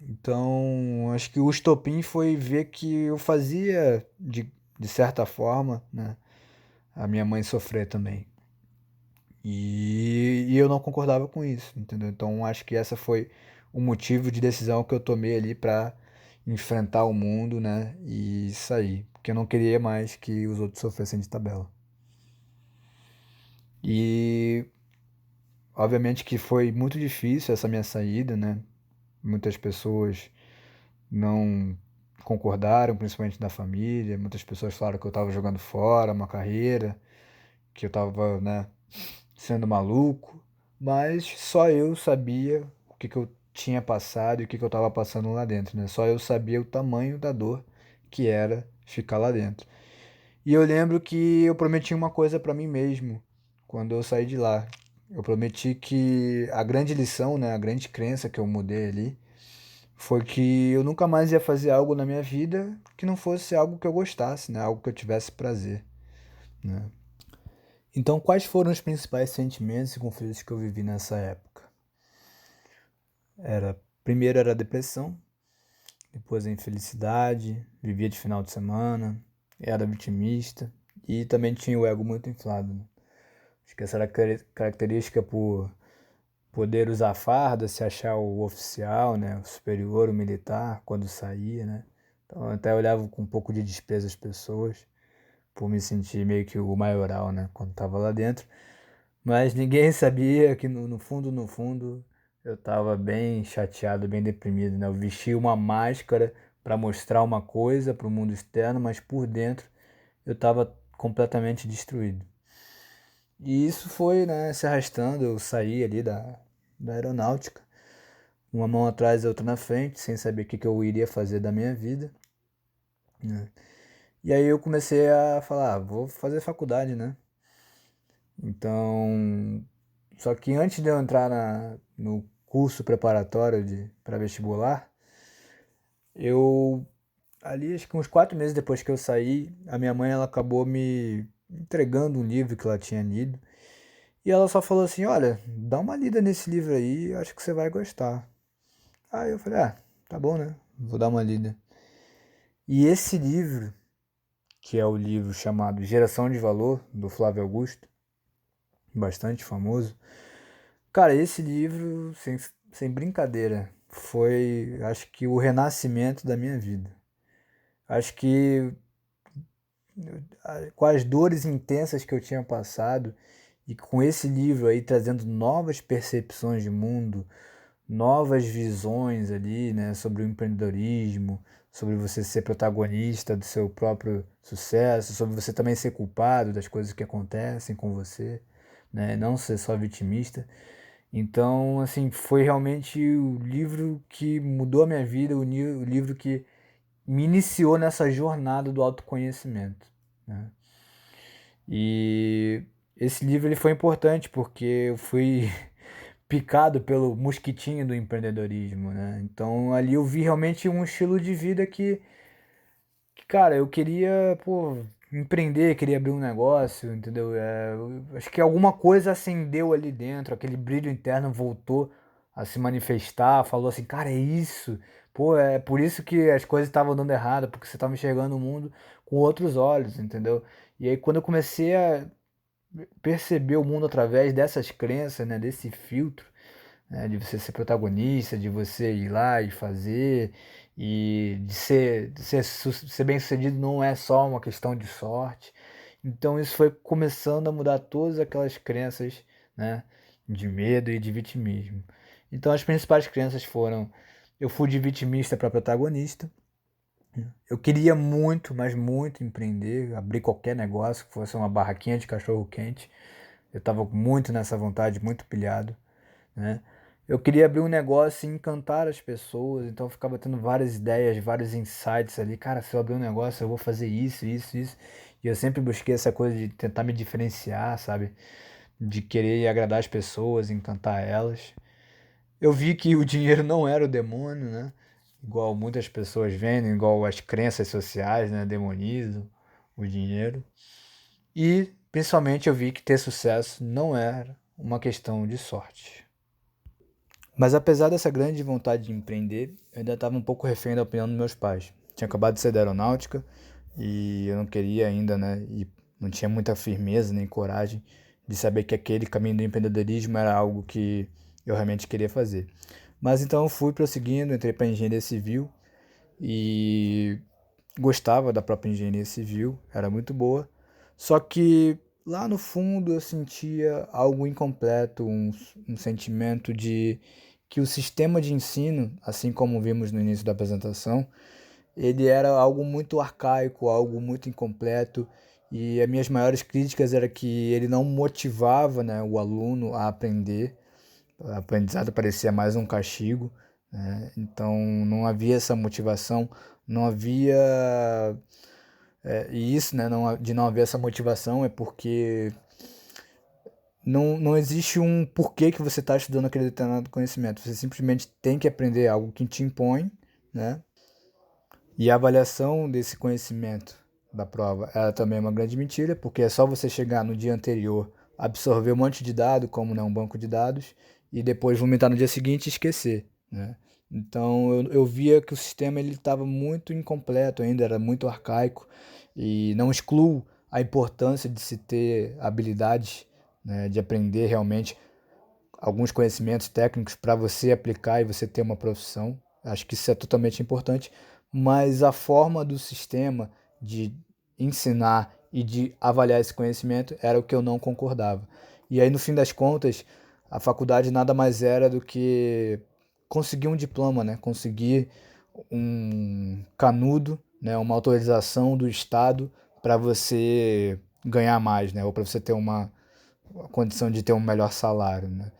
Speaker 1: Então, acho que o estopim foi ver que eu fazia, de certa forma, né, a minha mãe sofrer também. E eu não concordava com isso, entendeu? Então, acho que essa foi o motivo de decisão que eu tomei ali pra enfrentar o mundo, né, e sair, porque eu não queria mais que os outros sofressem de tabela. E obviamente que foi muito difícil essa minha saída, né? Muitas pessoas não concordaram, principalmente da família. Muitas pessoas falaram que eu estava jogando fora uma carreira, que eu estava, né, sendo maluco, mas só eu sabia o que eu tinha passado e o que eu estava passando lá dentro, né? Só eu sabia o tamanho da dor que era ficar lá dentro. E eu lembro que eu prometi uma coisa para mim mesmo quando eu saí de lá. Eu prometi que a grande lição, né, a grande crença que eu mudei ali, foi que eu nunca mais ia fazer algo na minha vida que não fosse algo que eu gostasse, né, algo que eu tivesse prazer, né? Então, quais foram os principais sentimentos e conflitos que eu vivi nessa época? Primeiro era a depressão, depois a infelicidade, vivia de final de semana, era vitimista e também tinha o ego muito inflado, né? Acho que essa era a característica por poder usar farda, se achar o oficial, né, o superior, o militar, quando saía, né? Então eu até olhava com um pouco de desprezo as pessoas, por me sentir meio que o maioral, né, quando estava lá dentro. Mas ninguém sabia que no fundo, no fundo, eu estava bem chateado, bem deprimido, né? Eu vestia uma máscara para mostrar uma coisa para o mundo externo, mas por dentro eu estava completamente destruído. E isso foi, né, se arrastando. Eu saí ali da aeronáutica, uma mão atrás e outra na frente, sem saber o que eu iria fazer da minha vida, né? E aí eu comecei a falar, vou fazer faculdade, né? Então, só que antes de eu entrar no curso preparatório para vestibular, eu ali acho que uns 4 meses depois que eu saí, a minha mãe ela acabou me entregando um livro que ela tinha lido. E ela só falou assim: Olha, dá uma lida nesse livro aí, acho que você vai gostar. Aí eu falei: Ah, tá bom, né? Vou dar uma lida. E esse livro, que é o livro chamado Geração de Valor, do Flávio Augusto, bastante famoso. Cara, esse livro, sem brincadeira, foi, acho que, o renascimento da minha vida. Acho que com as dores intensas que eu tinha passado e com esse livro aí trazendo novas percepções de mundo, novas visões ali, né, sobre o empreendedorismo, sobre você ser protagonista do seu próprio sucesso, sobre você também ser culpado das coisas que acontecem com você, né, não ser só vitimista. Então, assim, foi realmente o livro que mudou a minha vida, o livro que me iniciou nessa jornada do autoconhecimento, né? E esse livro ele foi importante porque eu fui picado pelo mosquitinho do empreendedorismo, né? Então ali eu vi realmente um estilo de vida que, cara, eu queria, pô, empreender, queria abrir um negócio, entendeu? Eu acho que alguma coisa acendeu ali dentro, aquele brilho interno voltou a se manifestar, falou assim, cara, é isso. Pô, é por isso que as coisas estavam dando errado, porque você estava enxergando o mundo com outros olhos, entendeu? E aí quando eu comecei a perceber o mundo através dessas crenças, né, desse filtro, né, de você ser protagonista, de você ir lá e fazer, e de ser bem-sucedido não é só uma questão de sorte. Então isso foi começando a mudar todas aquelas crenças, né, de medo e de vitimismo. Então as principais crenças foram: eu fui de vitimista para protagonista. Eu queria muito, mas muito empreender, abrir qualquer negócio, que fosse uma barraquinha de cachorro quente. Eu estava muito nessa vontade, muito pilhado, né? Eu queria abrir um negócio e encantar as pessoas, então eu ficava tendo várias ideias, vários insights ali. Cara, se eu abrir um negócio, eu vou fazer isso, isso, isso. E eu sempre busquei essa coisa de tentar me diferenciar, sabe? De querer agradar as pessoas, encantar elas. Eu vi que o dinheiro não era o demônio, né? Igual muitas pessoas veem, igual as crenças sociais, né? Demonizam o dinheiro. E, principalmente, eu vi que ter sucesso não era uma questão de sorte. Mas apesar dessa grande vontade de empreender, eu ainda estava um pouco refém da opinião dos meus pais. Tinha acabado de sair da aeronáutica e eu não queria ainda, né? E não tinha muita firmeza nem coragem de saber que aquele caminho do empreendedorismo era algo que eu realmente queria fazer. Mas então eu fui prosseguindo, entrei para engenharia civil e gostava da própria engenharia civil, era muito boa. Só que lá no fundo eu sentia algo incompleto, um sentimento de que o sistema de ensino, assim como vimos no início da apresentação, ele era algo muito arcaico, algo muito incompleto, e as minhas maiores críticas era que ele não motivava, né, o aluno a aprender. O aprendizado parecia mais um castigo, né? Então não havia essa motivação, não havia. E isso, né, de não haver essa motivação é porque não existe um porquê que você está estudando aquele determinado conhecimento. Você simplesmente tem que aprender algo que te impõe, né? E a avaliação desse conhecimento da prova, ela também é uma grande mentira, porque é só você chegar no dia anterior, absorver um monte de dado, como, né, um banco de dados, e depois vomitar no dia seguinte e esquecer, né? Então eu via que o sistema ele estava muito incompleto ainda, era muito arcaico, e não excluo a importância de se ter habilidades, né, de aprender realmente alguns conhecimentos técnicos para você aplicar e você ter uma profissão. Acho que isso é totalmente importante, mas a forma do sistema de ensinar e de avaliar esse conhecimento era o que eu não concordava. E aí, no fim das contas, a faculdade nada mais era do que conseguir um diploma, né? Conseguir um canudo, né? Uma autorização do Estado para você ganhar mais, né? Ou para você ter uma condição de ter um melhor salário, né?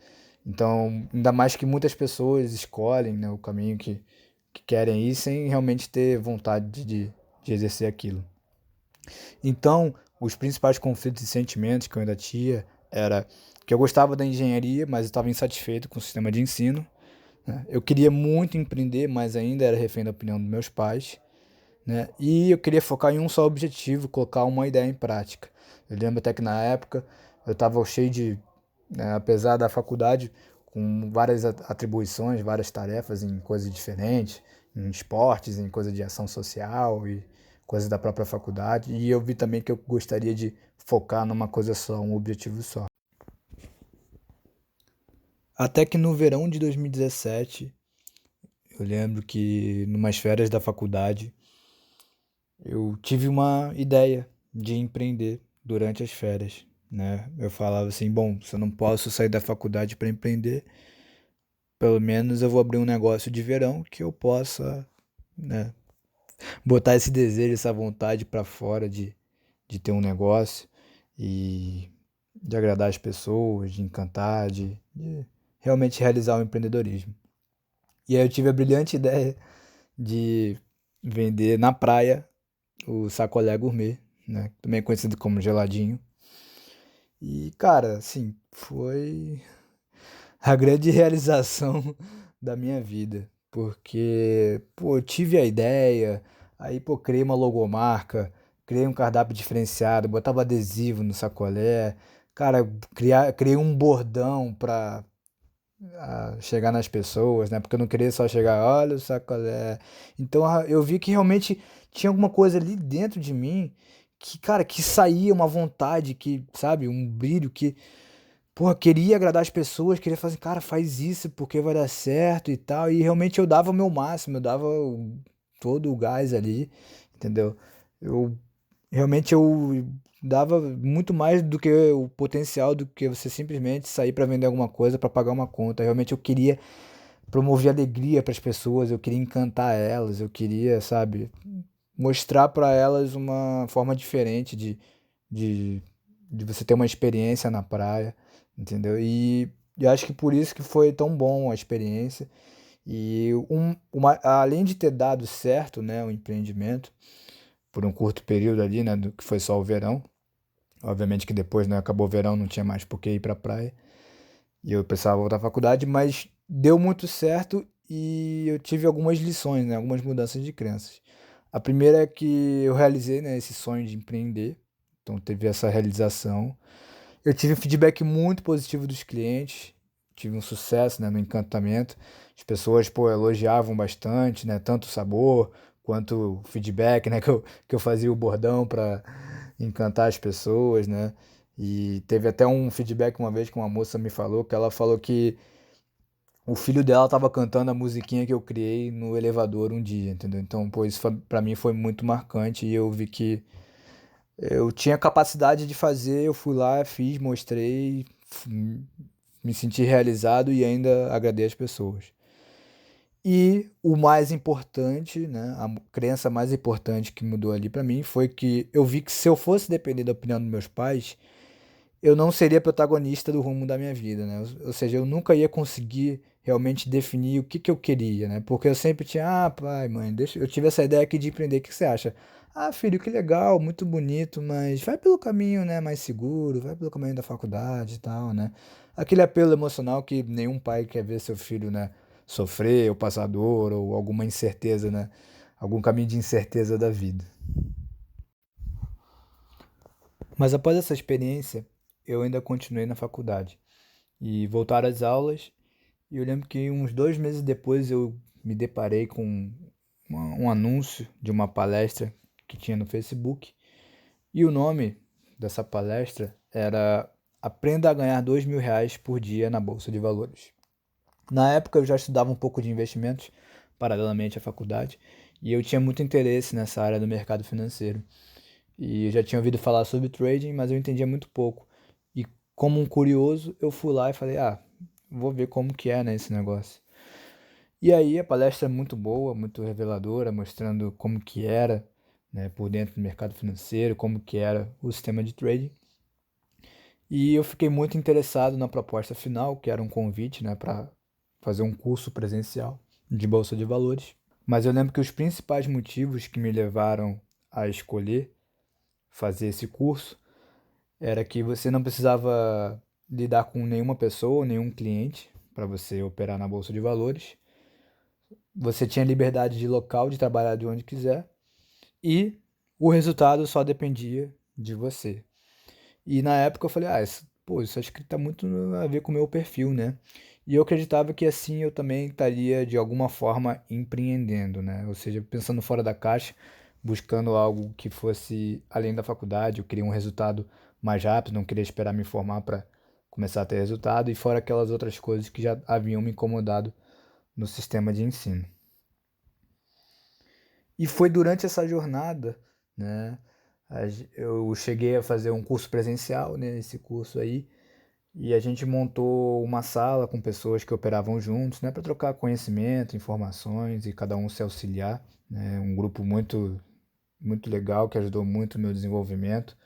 Speaker 1: Então, ainda mais que muitas pessoas escolhem, né, o caminho que querem ir sem realmente ter vontade de exercer aquilo. Então, os principais conflitos e sentimentos que eu ainda tinha era que eu gostava da engenharia, mas estava insatisfeito com o sistema de ensino, né? Eu queria muito empreender, mas ainda era refém da opinião dos meus pais, né? E eu queria focar em um só objetivo, colocar uma ideia em prática. Eu lembro até que na época eu estava cheio de, né, apesar da faculdade, com várias atribuições, várias tarefas em coisas diferentes, em esportes, em coisas de ação social e coisas da própria faculdade. E eu vi também que eu gostaria de focar numa coisa só, um objetivo só. Até que no verão de 2017 eu lembro que numas férias da faculdade eu tive uma ideia de empreender durante as férias, né? Eu falava assim, bom, se eu não posso sair da faculdade para empreender, pelo menos eu vou abrir um negócio de verão que eu possa, né, botar esse desejo, essa vontade para fora de ter um negócio e de agradar as pessoas, de encantar, de realmente realizar o empreendedorismo. E aí eu tive a brilhante ideia de vender na praia o sacolé gourmet, né? Também conhecido como geladinho. E, cara, assim, foi a grande realização da minha vida. Porque, pô, eu tive a ideia, aí, pô, criei uma logomarca, criei um cardápio diferenciado, botava adesivo no sacolé, cara, criei um bordão pra chegar nas pessoas, né? Porque eu não queria só chegar, olha o sacolé. Então eu vi que realmente tinha alguma coisa ali dentro de mim que, cara, que saía uma vontade, que, sabe, um brilho que, porra, queria agradar as pessoas, queria fazer, cara, faz isso porque vai dar certo e tal. E realmente eu dava o meu máximo, eu dava todo o gás ali, entendeu? Eu realmente eu dava muito mais do que o potencial do que você simplesmente sair para vender alguma coisa, para pagar uma conta. Realmente eu queria promover alegria para as pessoas, eu queria encantar elas, eu queria, sabe, mostrar para elas uma forma diferente de, de você ter uma experiência na praia, entendeu? E eu acho que por isso que foi tão bom a experiência. E além de ter dado certo, né, o empreendimento, por um curto período ali, né, que foi só o verão. Obviamente que depois, né, acabou o verão, não tinha mais por que ir pra praia. E eu precisava voltar à faculdade, mas deu muito certo e eu tive algumas lições, né, algumas mudanças de crenças. A primeira é que eu realizei, né, esse sonho de empreender. Então teve essa realização. Eu tive um feedback muito positivo dos clientes, tive um sucesso, né, no encantamento. As pessoas, pô, elogiavam bastante, né, tanto o sabor quanto o feedback, né, que eu fazia o bordão para encantar as pessoas, né. E teve até um feedback uma vez que uma moça me falou, que ela falou que o filho dela estava cantando a musiquinha que eu criei no elevador um dia, entendeu? Então, pô, isso para mim foi muito marcante e eu vi que eu tinha capacidade de fazer, eu fui lá, fiz, mostrei, me senti realizado e ainda agradei as pessoas. E o mais importante, né, a crença mais importante que mudou ali pra mim foi que eu vi que se eu fosse depender da opinião dos meus pais, eu não seria protagonista do rumo da minha vida, né? Ou seja, eu nunca ia conseguir realmente definir o que que eu queria, né? Porque eu sempre tinha, pai, mãe, deixa, eu tive essa ideia aqui de empreender, o que você acha? Ah, filho, que legal, muito bonito, mas vai pelo caminho, né, mais seguro, vai pelo caminho da faculdade e tal, né? Aquele apelo emocional que nenhum pai quer ver seu filho, né, sofrer, ou passar dor, ou alguma incerteza, né? Algum caminho de incerteza da vida. Mas após essa experiência, eu ainda continuei na faculdade. E voltaram às aulas. E eu lembro que uns 2 meses depois eu me deparei com um anúncio de uma palestra que tinha no Facebook. E o nome dessa palestra era Aprenda a ganhar R$ 2.000 por dia na Bolsa de Valores. Na época eu já estudava um pouco de investimentos, paralelamente à faculdade, e eu tinha muito interesse nessa área do mercado financeiro. E eu já tinha ouvido falar sobre trading, mas eu entendia muito pouco. E como um curioso, eu fui lá e falei, ah, vou ver como que é, né, esse negócio. E aí a palestra é muito boa, muito reveladora, mostrando como que era, né, por dentro do mercado financeiro, como que era o sistema de trading. E eu fiquei muito interessado na proposta final, que era um convite, né, para fazer um curso presencial de bolsa de valores. Mas eu lembro que os principais motivos que me levaram a escolher fazer esse curso era que você não precisava lidar com nenhuma pessoa, nenhum cliente para você operar na bolsa de valores. Você tinha liberdade de local de trabalhar de onde quiser e o resultado só dependia de você. E na época eu falei, ah, isso acho que tá muito a ver com o meu perfil, né? E eu acreditava que assim eu também estaria de alguma forma empreendendo, né? Ou seja, pensando fora da caixa, buscando algo que fosse além da faculdade, eu queria um resultado mais rápido, não queria esperar me formar para começar a ter resultado, e fora aquelas outras coisas que já haviam me incomodado no sistema de ensino. E foi durante essa jornada, né, eu cheguei a fazer um curso presencial, né, esse curso aí, e a gente montou uma sala com pessoas que operavam juntos, né, para trocar conhecimento, informações e cada um se auxiliar, né, um grupo muito legal que ajudou muito no meu desenvolvimento,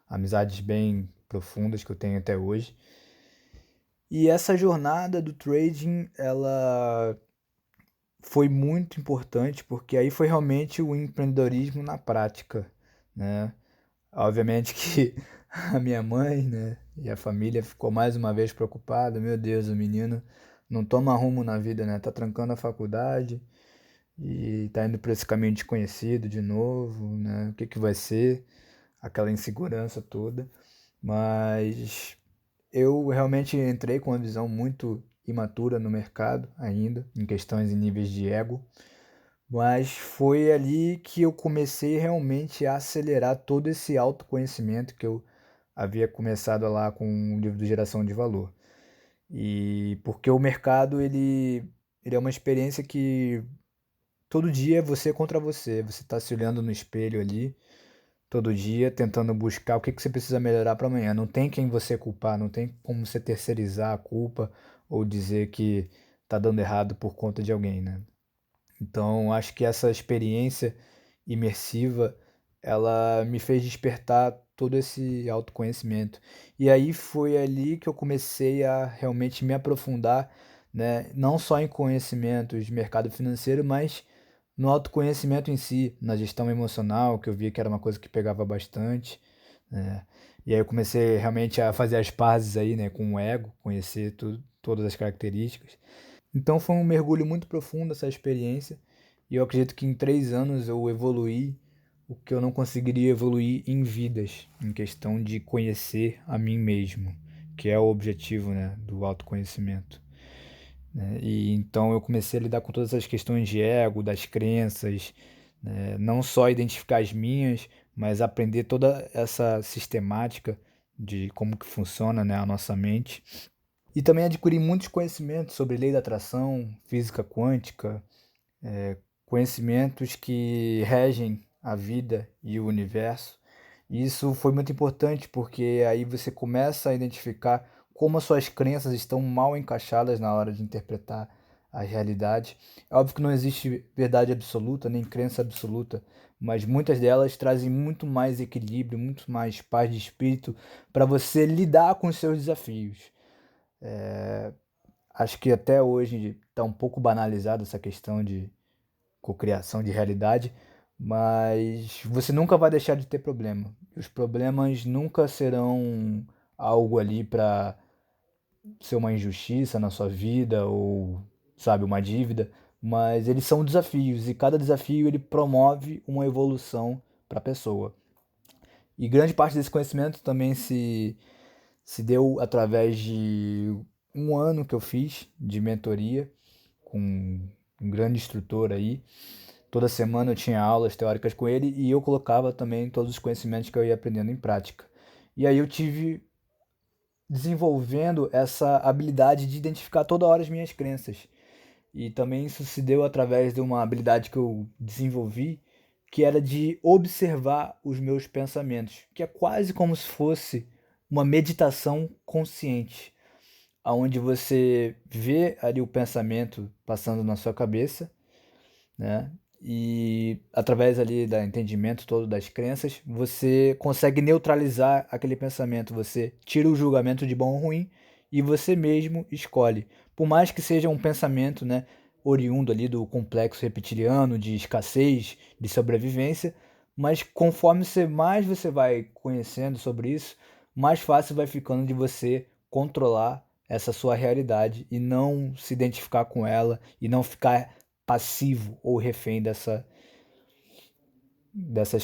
Speaker 1: amizades bem profundas que eu tenho até hoje. E essa jornada do trading, ela foi muito importante porque aí foi realmente o empreendedorismo na prática, né? Obviamente que a minha mãe, né, e a família ficou mais uma vez preocupada. Meu Deus, o menino não toma rumo na vida, né? Tá trancando a faculdade e tá indo para esse caminho desconhecido de novo, né? O que que vai ser? Aquela insegurança toda. Mas eu realmente entrei com uma visão muito imatura no mercado ainda, em questões e níveis de ego. Mas foi ali que eu comecei realmente a acelerar todo esse autoconhecimento que eu havia começado lá com o livro do Geração de Valor. E porque o mercado ele é uma experiência que todo dia é você contra você. Você está se olhando no espelho ali, todo dia, tentando buscar o que que você precisa melhorar para amanhã. Não tem quem você culpar, não tem como você terceirizar a culpa ou dizer que está dando errado por conta de alguém, né? Então, acho que essa experiência imersiva, ela me fez despertar todo esse autoconhecimento. E aí foi ali que eu comecei a realmente me aprofundar, né, não só em conhecimentos de mercado financeiro, mas no autoconhecimento em si, na gestão emocional, que eu via que era uma coisa que pegava bastante, né? E aí eu comecei realmente a fazer as pazes aí, né, com o ego, conhecer tudo, todas as características. Então foi um mergulho muito profundo essa experiência, e eu acredito que em 3 anos eu evoluí o que eu não conseguiria evoluir em vidas, em questão de conhecer a mim mesmo, que é o objetivo, né, do autoconhecimento, né? E então eu comecei a lidar com todas as questões de ego, das crenças, né? Não só identificar as minhas, mas aprender toda essa sistemática de como que funciona, né, a nossa mente. E também adquiri muitos conhecimentos sobre lei da atração, física quântica, conhecimentos que regem a vida e o universo. E isso foi muito importante porque aí você começa a identificar como as suas crenças estão mal encaixadas na hora de interpretar a realidade. É óbvio que não existe verdade absoluta, nem crença absoluta, mas muitas delas trazem muito mais equilíbrio, muito mais paz de espírito para você lidar com os seus desafios. Acho que até hoje está um pouco banalizada essa questão de cocriação de realidade, mas você nunca vai deixar de ter problema. Os problemas nunca serão algo ali para ser uma injustiça na sua vida ou, sabe, uma dívida, mas eles são desafios e cada desafio ele promove uma evolução para a pessoa. E grande parte desse conhecimento também se deu através de um ano que eu fiz de mentoria com um grande instrutor aí. Toda semana eu tinha aulas teóricas com ele e eu colocava também todos os conhecimentos que eu ia aprendendo em prática. E aí eu tive desenvolvendo essa habilidade de identificar toda hora as minhas crenças. E também isso se deu através de uma habilidade que eu desenvolvi, que era de observar os meus pensamentos, que é quase como se fosse uma meditação consciente, aonde você vê ali o pensamento passando na sua cabeça, né? E através ali do entendimento todo das crenças, você consegue neutralizar aquele pensamento, você tira o julgamento de bom ou ruim e você mesmo escolhe. Por mais que seja um pensamento, né, oriundo ali do complexo reptiliano de escassez, de sobrevivência, mas conforme mais você vai conhecendo sobre isso, mais fácil vai ficando de você controlar essa sua realidade e não se identificar com ela e não ficar passivo ou refém dessas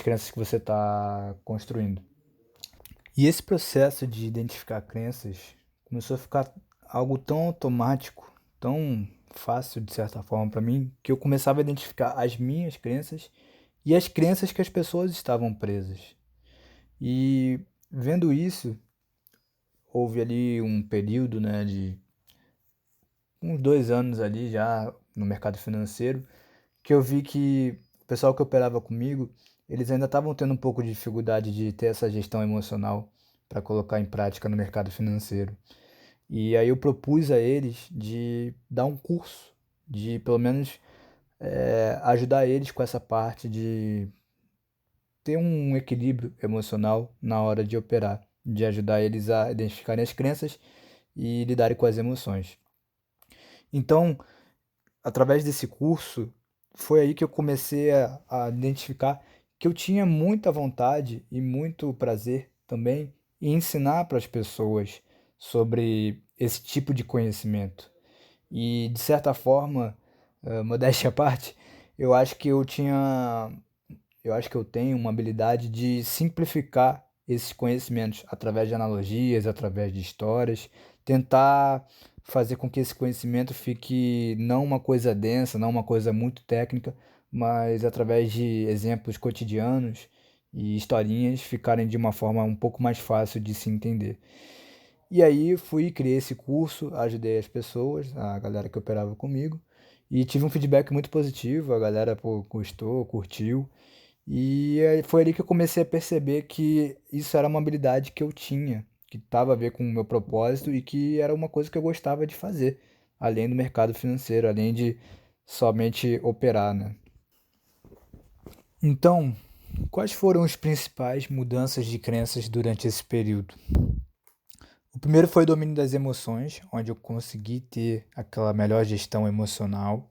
Speaker 1: crenças que você está construindo. E esse processo de identificar crenças começou a ficar algo tão automático, tão fácil de certa forma para mim, que eu começava a identificar as minhas crenças e as crenças que as pessoas estavam presas. E vendo isso, houve ali um período, né, de uns 2 anos ali já no mercado financeiro, que eu vi que o pessoal que operava comigo, eles ainda estavam tendo um pouco de dificuldade de ter essa gestão emocional para colocar em prática no mercado financeiro. E aí eu propus a eles de dar um curso, de pelo menos ajudar eles com essa parte de ter um equilíbrio emocional na hora de operar, de ajudar eles a identificarem as crenças e lidarem com as emoções. Então, através desse curso, foi aí que eu comecei a identificar que eu tinha muita vontade e muito prazer também em ensinar para as pessoas sobre esse tipo de conhecimento. E, de certa forma, modéstia à parte, eu acho que eu tinha eu acho que eu tenho uma habilidade de simplificar esses conhecimentos através de analogias, através de histórias, tentar fazer com que esse conhecimento fique não uma coisa densa, não uma coisa muito técnica, mas através de exemplos cotidianos e historinhas ficarem de uma forma um pouco mais fácil de se entender. E aí fui, criei esse curso, ajudei as pessoas, a galera que operava comigo, e tive um feedback muito positivo, a galera pô, gostou, curtiu. E aí foi ali que eu comecei a perceber que isso era uma habilidade que eu tinha, que estava a ver com o meu propósito e que era uma coisa que eu gostava de fazer, além do mercado financeiro, além de somente operar, né? Então, quais foram as principais mudanças de crenças durante esse período? O primeiro foi o domínio das emoções, onde eu consegui ter aquela melhor gestão emocional,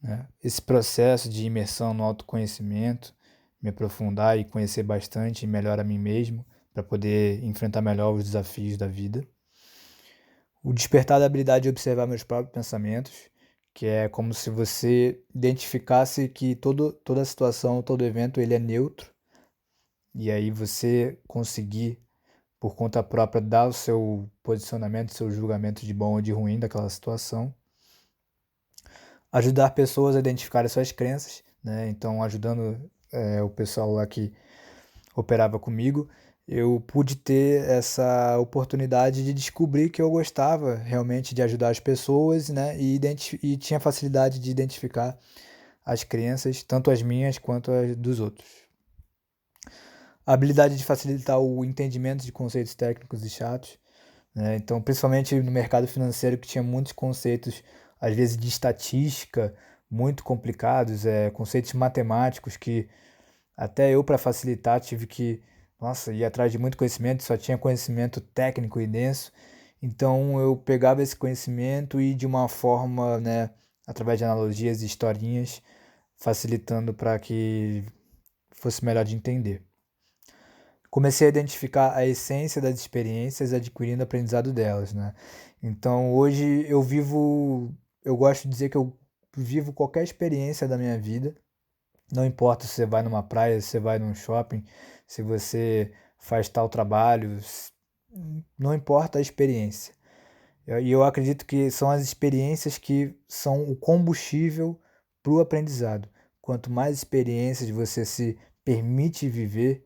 Speaker 1: né? Esse processo de imersão no autoconhecimento, me aprofundar e conhecer bastante e melhor a mim mesmo, para poder enfrentar melhor os desafios da vida. O despertar da habilidade de observar meus próprios pensamentos, que é como se você identificasse que toda situação, todo evento, ele é neutro, e aí você conseguir, por conta própria, dar o seu posicionamento, seu julgamento de bom ou de ruim daquela situação. Ajudar pessoas a identificarem suas crenças, né? Então, ajudando o pessoal lá que operava comigo, eu pude ter essa oportunidade de descobrir que eu gostava realmente de ajudar as pessoas, né? E tinha facilidade de identificar as crenças, tanto as minhas quanto as dos outros. A habilidade de facilitar o entendimento de conceitos técnicos e chatos, né? Então, principalmente no mercado financeiro, que tinha muitos conceitos, às vezes de estatística, muito complicados, conceitos matemáticos que até eu, para facilitar, tive que, nossa, ir atrás de muito conhecimento, só tinha conhecimento técnico e denso. Então, eu pegava esse conhecimento e de uma forma, né, através de analogias e historinhas, facilitando para que fosse melhor de entender. Comecei a identificar a essência das experiências, adquirindo aprendizado delas, né? Então, hoje eu gosto de dizer que eu vivo qualquer experiência da minha vida, não importa se você vai numa praia, se você vai num shopping, se você faz tal trabalho, não importa a experiência. E eu acredito que são as experiências que são o combustível para o aprendizado. Quanto mais experiências você se permite viver,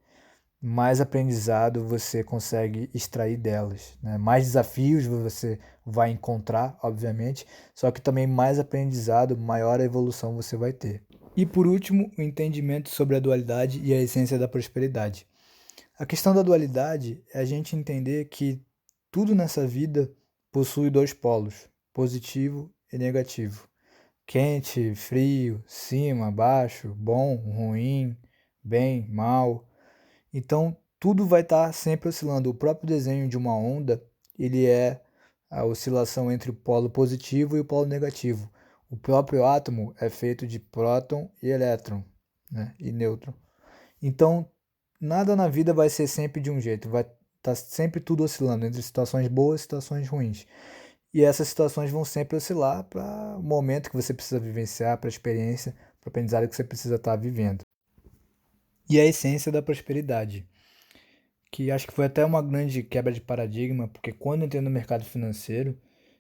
Speaker 1: mais aprendizado você consegue extrair delas, né? Mais desafios você vai encontrar, obviamente, só que também mais aprendizado, maior a evolução você vai ter. E por último, o entendimento sobre a dualidade e a essência da prosperidade. A questão da dualidade é a gente entender que tudo nessa vida possui dois polos, positivo e negativo. Quente, frio, cima, baixo, bom, ruim, bem, mal. Então, tudo vai estar sempre oscilando. O próprio desenho de uma onda, ele é a oscilação entre o polo positivo e o polo negativo. O próprio átomo é feito de próton e elétron, né? E nêutron. Então, nada na vida vai ser sempre de um jeito, vai estar sempre tudo oscilando entre situações boas e situações ruins. E essas situações vão sempre oscilar para o momento que você precisa vivenciar, para a experiência, para o aprendizado que você precisa estar vivendo. E a essência da prosperidade, que acho que foi até uma grande quebra de paradigma, porque quando eu entrei no mercado financeiro,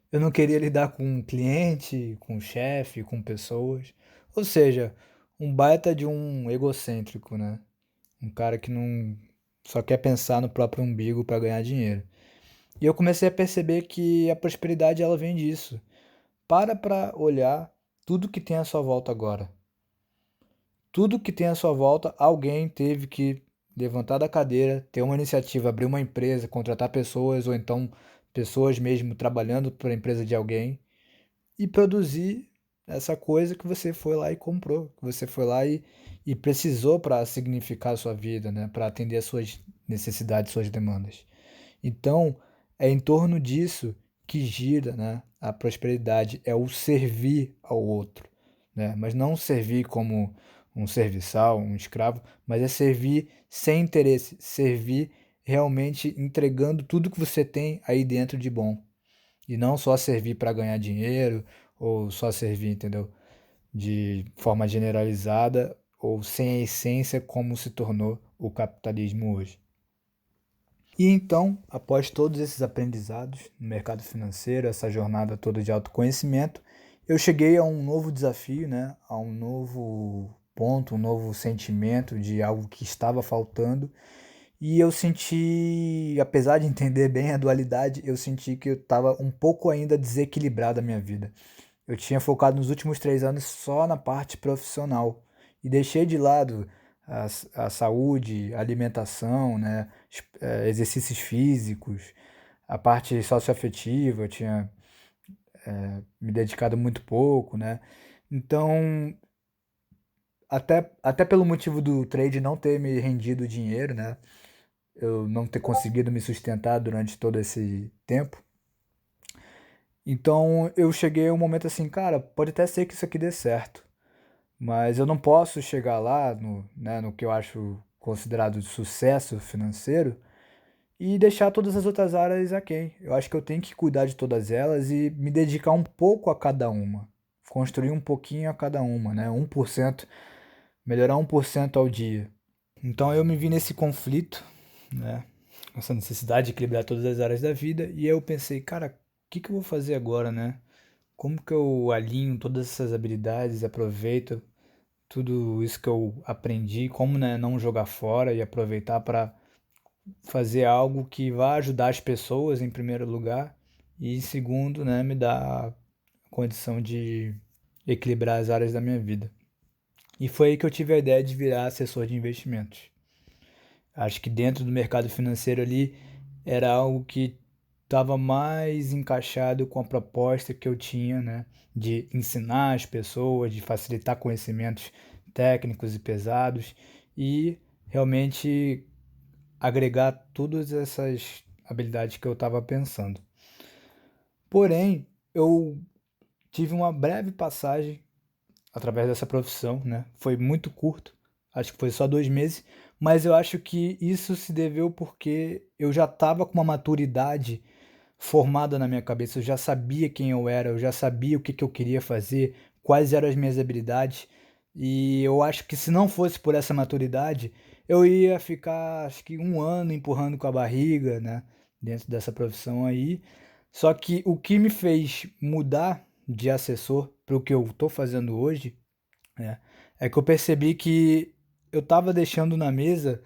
Speaker 1: eu não queria lidar com um cliente, com um chefe, com pessoas. Ou seja, um baita de um egocêntrico, né? Um cara que não só quer pensar no próprio umbigo para ganhar dinheiro. E eu comecei a perceber que a prosperidade ela vem disso. Para olhar tudo que tem à sua volta agora. tudo que tem à sua volta, alguém teve que levantar da cadeira, ter uma iniciativa, abrir uma empresa, contratar pessoas, ou então pessoas mesmo trabalhando para a empresa de alguém e produzir essa coisa que você foi lá e comprou, que você foi lá e precisou para significar a sua vida, né? Para atender as suas necessidades, suas demandas. Então, é em torno disso que gira, né, a prosperidade, é o servir ao outro, né? Mas não servir como um serviçal, um escravo, mas é servir sem interesse, servir realmente entregando tudo que você tem aí dentro de bom. E não só servir para ganhar dinheiro ou só servir, entendeu? De forma generalizada ou sem a essência como se tornou o capitalismo hoje. E então, após todos esses aprendizados no mercado financeiro, essa jornada toda de autoconhecimento, eu cheguei a um novo desafio, né? A um novo ponto, um novo sentimento de algo que estava faltando. E eu senti, apesar de entender bem a dualidade, eu senti que eu estava um pouco ainda desequilibrado a minha vida. Eu tinha focado nos últimos 3 anos só na parte profissional e deixei de lado a saúde, a alimentação, né, exercícios físicos, a parte socioafetiva, eu tinha me dedicado muito pouco, né? Então, até pelo motivo do trade não ter me rendido dinheiro, né? Eu não ter conseguido me sustentar durante todo esse tempo. Então eu cheguei a um momento assim, cara, pode até ser que isso aqui dê certo, mas eu não posso chegar lá no, né, no que eu acho considerado de sucesso financeiro e deixar todas as outras áreas aquém. Eu acho que eu tenho que cuidar de todas elas e me dedicar um pouco a cada uma, construir um pouquinho a cada uma, né? 1%, melhorar 1% ao dia. Então eu me vi nesse conflito, né? Essa necessidade de equilibrar todas as áreas da vida e eu pensei, cara, o que que eu vou fazer agora, né? Como que eu alinho todas essas habilidades, aproveito tudo isso que eu aprendi, como, né, não jogar fora e aproveitar para fazer algo que vá ajudar as pessoas em primeiro lugar e em segundo, né, me dar a condição de equilibrar as áreas da minha vida. E foi aí que eu tive a ideia de virar assessor de investimentos. Acho que dentro do mercado financeiro ali era algo que estava mais encaixado com a proposta que eu tinha, né, de ensinar as pessoas, de facilitar conhecimentos técnicos e pesados e realmente agregar todas essas habilidades que eu estava pensando. Porém, eu tive uma breve passagem através dessa profissão, né? Foi muito curto, acho que foi só 2 meses, mas eu acho que isso se deveu porque eu já estava com uma maturidade formada na minha cabeça, eu já sabia quem eu era, eu já sabia o que que eu queria fazer, quais eram as minhas habilidades, e eu acho que se não fosse por essa maturidade, eu ia ficar, acho que 1 ano empurrando com a barriga, né, dentro dessa profissão aí. Só que o que me fez mudar de assessor para o que eu estou fazendo hoje, né, é que eu percebi que eu estava deixando na mesa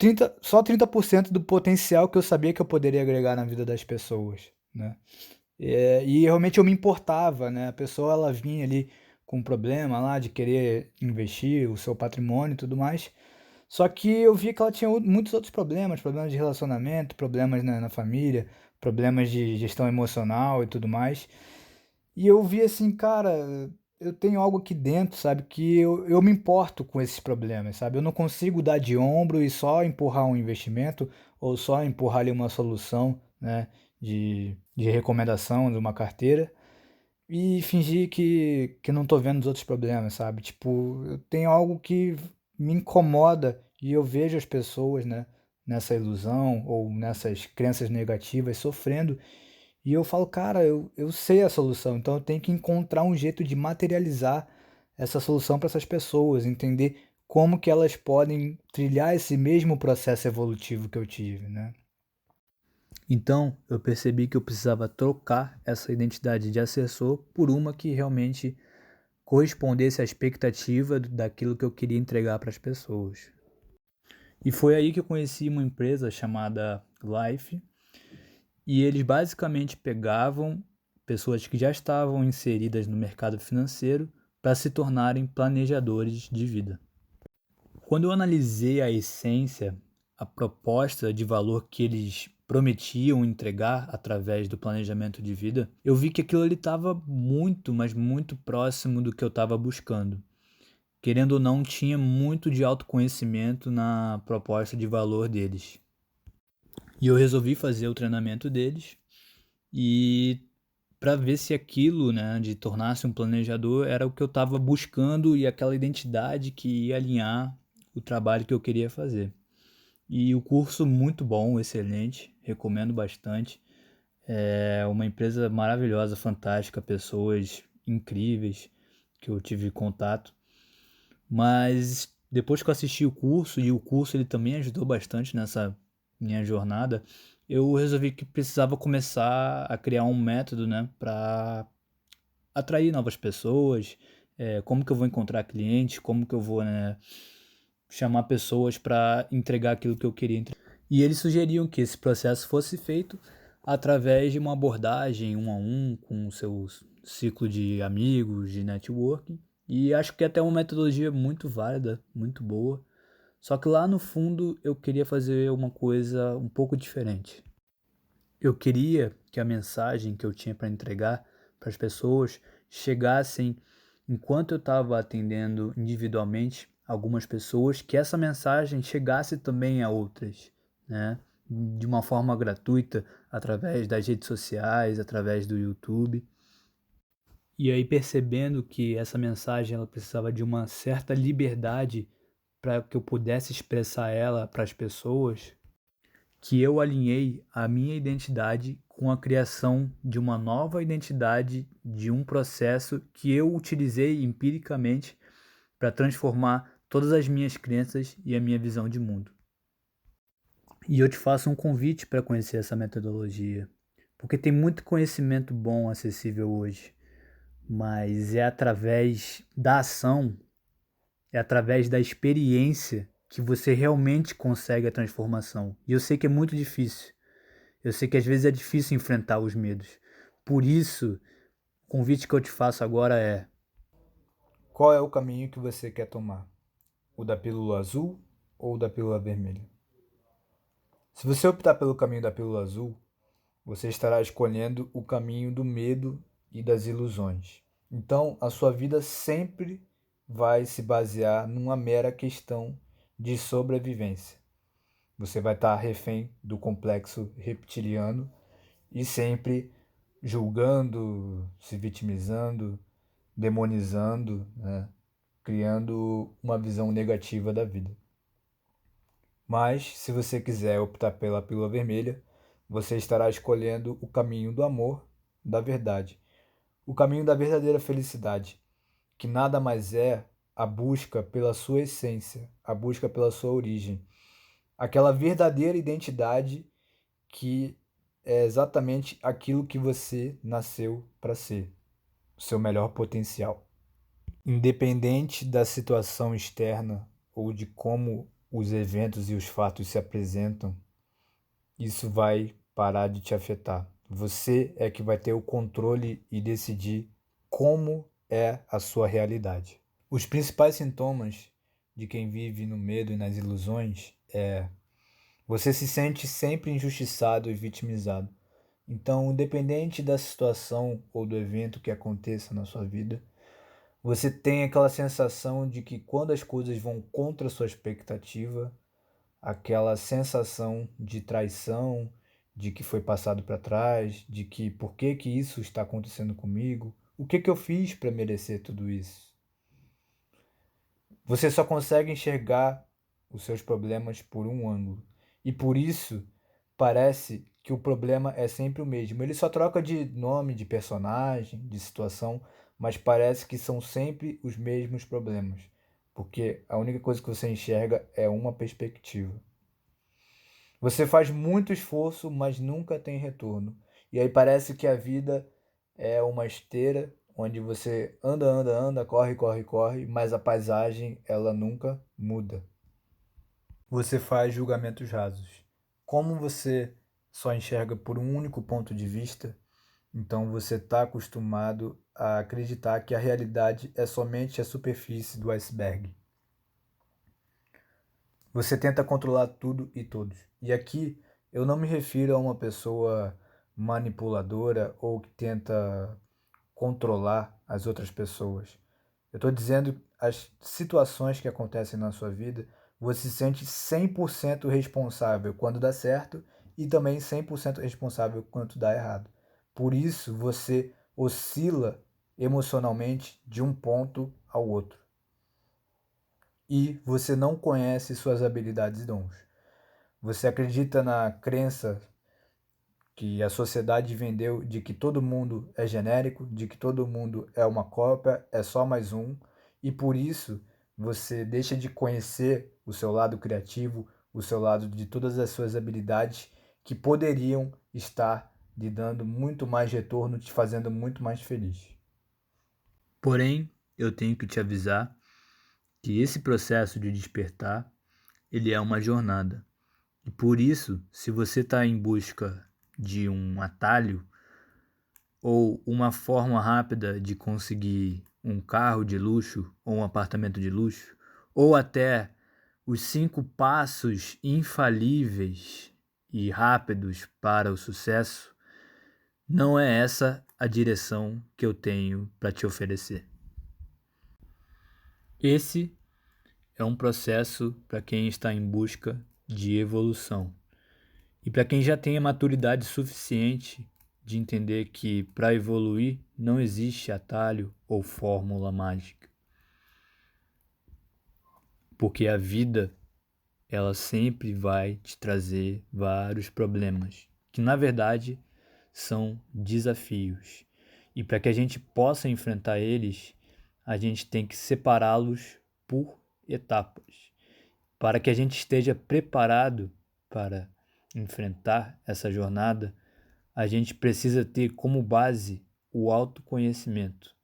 Speaker 1: 30% do potencial que eu sabia que eu poderia agregar na vida das pessoas, né? E realmente eu me importava, né? A pessoa ela vinha ali com um problema lá de querer investir o seu patrimônio e tudo mais. Só que eu via que ela tinha muitos outros problemas, problemas de relacionamento, problemas na família, problemas de gestão emocional e tudo mais. E eu vi assim, cara, eu tenho algo aqui dentro, sabe, que eu me importo com esses problemas, sabe? Eu não consigo dar de ombro e só empurrar um investimento ou só empurrar ali uma solução, né, de recomendação de uma carteira e fingir que não tô vendo os outros problemas, sabe? Tipo, eu tenho algo que me incomoda e eu vejo as pessoas, né, nessa ilusão ou nessas crenças negativas sofrendo e eu falo, cara, eu sei a solução, então eu tenho que encontrar um jeito de materializar essa solução para essas pessoas, entender como que elas podem trilhar esse mesmo processo evolutivo que eu tive, né? Então, eu percebi que eu precisava trocar essa identidade de assessor por uma que realmente correspondesse à expectativa daquilo que eu queria entregar para as pessoas. E foi aí que eu conheci uma empresa chamada Life, e eles basicamente pegavam pessoas que já estavam inseridas no mercado financeiro
Speaker 2: para se tornarem planejadores de vida. Quando eu analisei a essência, a proposta de valor que eles prometiam entregar através do planejamento de vida, eu vi que aquilo ali estava muito, mas muito próximo do que eu estava buscando. Querendo ou não, tinha muito de autoconhecimento na proposta de valor deles. E eu resolvi fazer o treinamento deles e para ver se aquilo, né, de tornar-se um planejador era o que eu estava buscando e aquela identidade que ia alinhar o trabalho que eu queria fazer. E o curso muito bom, excelente, recomendo bastante. É uma empresa maravilhosa, fantástica, pessoas incríveis que eu tive contato. Mas depois que eu assisti o curso, e o curso ele também ajudou bastante nessa minha jornada, eu resolvi que precisava começar a criar um método, né, para atrair novas pessoas, como que eu vou encontrar clientes, como que eu vou, né, chamar pessoas para entregar aquilo que eu queria entregar. E eles sugeriam que esse processo fosse feito através de uma abordagem um a um com o seu ciclo de amigos, de networking. E acho que é até uma metodologia muito válida, muito boa. Só que lá no fundo eu queria fazer uma coisa um pouco diferente. Eu queria que a mensagem que eu tinha para entregar para as pessoas chegassem enquanto eu estava atendendo individualmente algumas pessoas, que essa mensagem chegasse também a outras, né? De uma forma gratuita, através das redes sociais, através do YouTube. E aí percebendo que essa mensagem ela precisava de uma certa liberdade para que eu pudesse expressar ela para as pessoas, que eu alinhei a minha identidade com a criação de uma nova identidade de um processo que eu utilizei empiricamente para transformar todas as minhas crenças e a minha visão de mundo. E eu te faço um convite para conhecer essa metodologia, porque tem muito conhecimento bom acessível hoje, mas é através da ação, é através da experiência que você realmente consegue a transformação. E eu sei que é muito difícil. Eu sei que às vezes é difícil enfrentar os medos. Por isso, o convite que eu te faço agora é:
Speaker 1: Qual é o caminho que você quer tomar? O da pílula azul ou o da pílula vermelha? Se você optar pelo caminho da pílula azul, você estará escolhendo o caminho do medo e das ilusões. Então, a sua vida sempre vai se basear numa mera questão de sobrevivência. Você vai estar refém do complexo reptiliano e sempre julgando, se vitimizando, demonizando, né? Criando uma visão negativa da vida. Mas, se você quiser optar pela pílula vermelha, você estará escolhendo o caminho do amor, da verdade, o caminho da verdadeira felicidade, que nada mais é a busca pela sua essência, a busca pela sua origem, aquela verdadeira identidade que é exatamente aquilo que você nasceu para ser, o seu melhor potencial. Independente da situação externa ou de como os eventos e os fatos se apresentam, isso vai parar de te afetar. Você é que vai ter o controle e decidir como é a sua realidade. Os principais sintomas de quem vive no medo e nas ilusões é você se sente sempre injustiçado e vitimizado. Então, independente da situação ou do evento que aconteça na sua vida, você tem aquela sensação de que quando as coisas vão contra a sua expectativa, aquela sensação de traição, de que foi passado para trás, de que por que que isso está acontecendo comigo? O que que eu fiz para merecer tudo isso? Você só consegue enxergar os seus problemas por um ângulo. E por isso parece que o problema é sempre o mesmo. Ele só troca de nome, de personagem, de situação, mas parece que são sempre os mesmos problemas. Porque a única coisa que você enxerga é uma perspectiva. Você faz muito esforço, mas nunca tem retorno. E aí parece que a vida é uma esteira onde você anda, anda, anda, corre, corre, corre, mas a paisagem ela nunca muda. Você faz julgamentos rasos. Como você só enxerga por um único ponto de vista, Então você está acostumado a acreditar que a realidade é somente a superfície do iceberg. Você tenta controlar tudo e todos. E aqui eu não me refiro a uma pessoa manipuladora ou que tenta controlar as outras pessoas. Eu estou dizendo as situações que acontecem na sua vida, você se sente 100% responsável quando dá certo e também 100% responsável quando dá errado. Por isso você oscila emocionalmente de um ponto ao outro. E você não conhece suas habilidades e dons. Você acredita na crença que a sociedade vendeu de que todo mundo é genérico, de que todo mundo é uma cópia, é só mais um, e por isso você deixa de conhecer o seu lado criativo, o seu lado de todas as suas habilidades que poderiam estar lhe dando muito mais retorno, te fazendo muito mais feliz.
Speaker 2: Porém, eu tenho que te avisar que esse processo de despertar, ele é uma jornada. E por isso, se você está em busca de um atalho ou uma forma rápida de conseguir um carro de luxo ou um apartamento de luxo, ou até os 5 passos infalíveis e rápidos para o sucesso, não é essa a direção que eu tenho para te oferecer. Esse é um processo para quem está em busca de evolução e para quem já tem a maturidade suficiente de entender que para evoluir não existe atalho ou fórmula mágica. Porque a vida, ela sempre vai te trazer vários problemas, que na verdade são desafios. E para que a gente possa enfrentar eles, a gente tem que separá-los por etapas, para que a gente esteja preparado para enfrentar essa jornada. A gente precisa ter como base o autoconhecimento,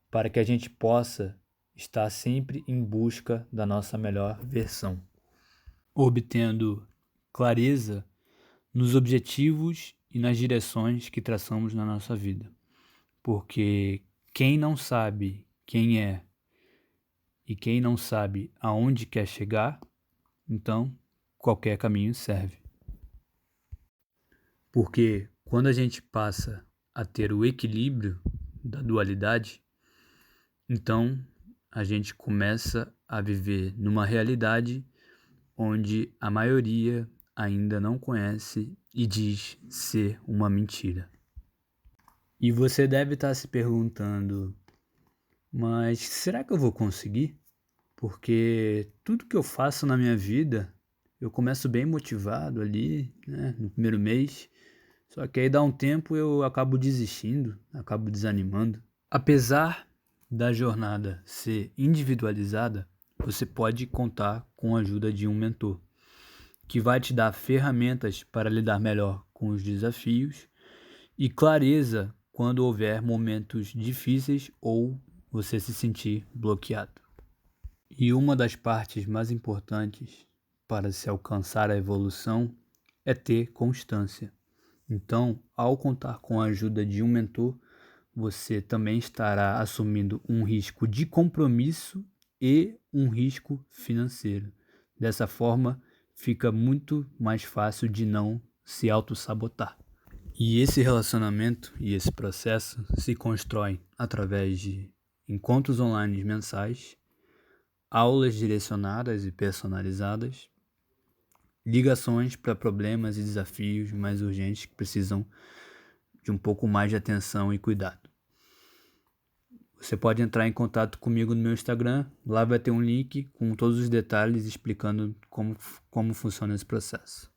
Speaker 2: para que a gente possa estar sempre em busca da nossa melhor versão, obtendo clareza nos objetivos e nas direções que traçamos na nossa vida. Porque quem não sabe quem é e quem não sabe aonde quer chegar, então qualquer caminho serve. Porque quando a gente passa a ter o equilíbrio da dualidade, então a gente começa a viver numa realidade onde a maioria ainda não conhece e diz ser uma mentira. E você deve estar se perguntando, mas será que eu vou conseguir? Porque tudo que eu faço na minha vida, eu começo bem motivado ali, né, no primeiro mês, só que aí dá um tempo eu acabo desistindo, acabo desanimando. Apesar da jornada ser individualizada, você pode contar com a ajuda de um mentor, que vai te dar ferramentas para lidar melhor com os desafios e clareza quando houver momentos difíceis ou você se sentir bloqueado. E uma das partes mais importantes para se alcançar a evolução é ter constância. Então, ao contar com a ajuda de um mentor, você também estará assumindo um risco de compromisso e um risco financeiro. Dessa forma, fica muito mais fácil de não se auto-sabotar. E esse relacionamento e esse processo se constrói através de encontros online mensais, aulas direcionadas e personalizadas, ligações para problemas e desafios mais urgentes que precisam de um pouco mais de atenção e cuidado. Você pode entrar em contato comigo no meu Instagram, lá vai ter um link com todos os detalhes explicando como funciona esse processo.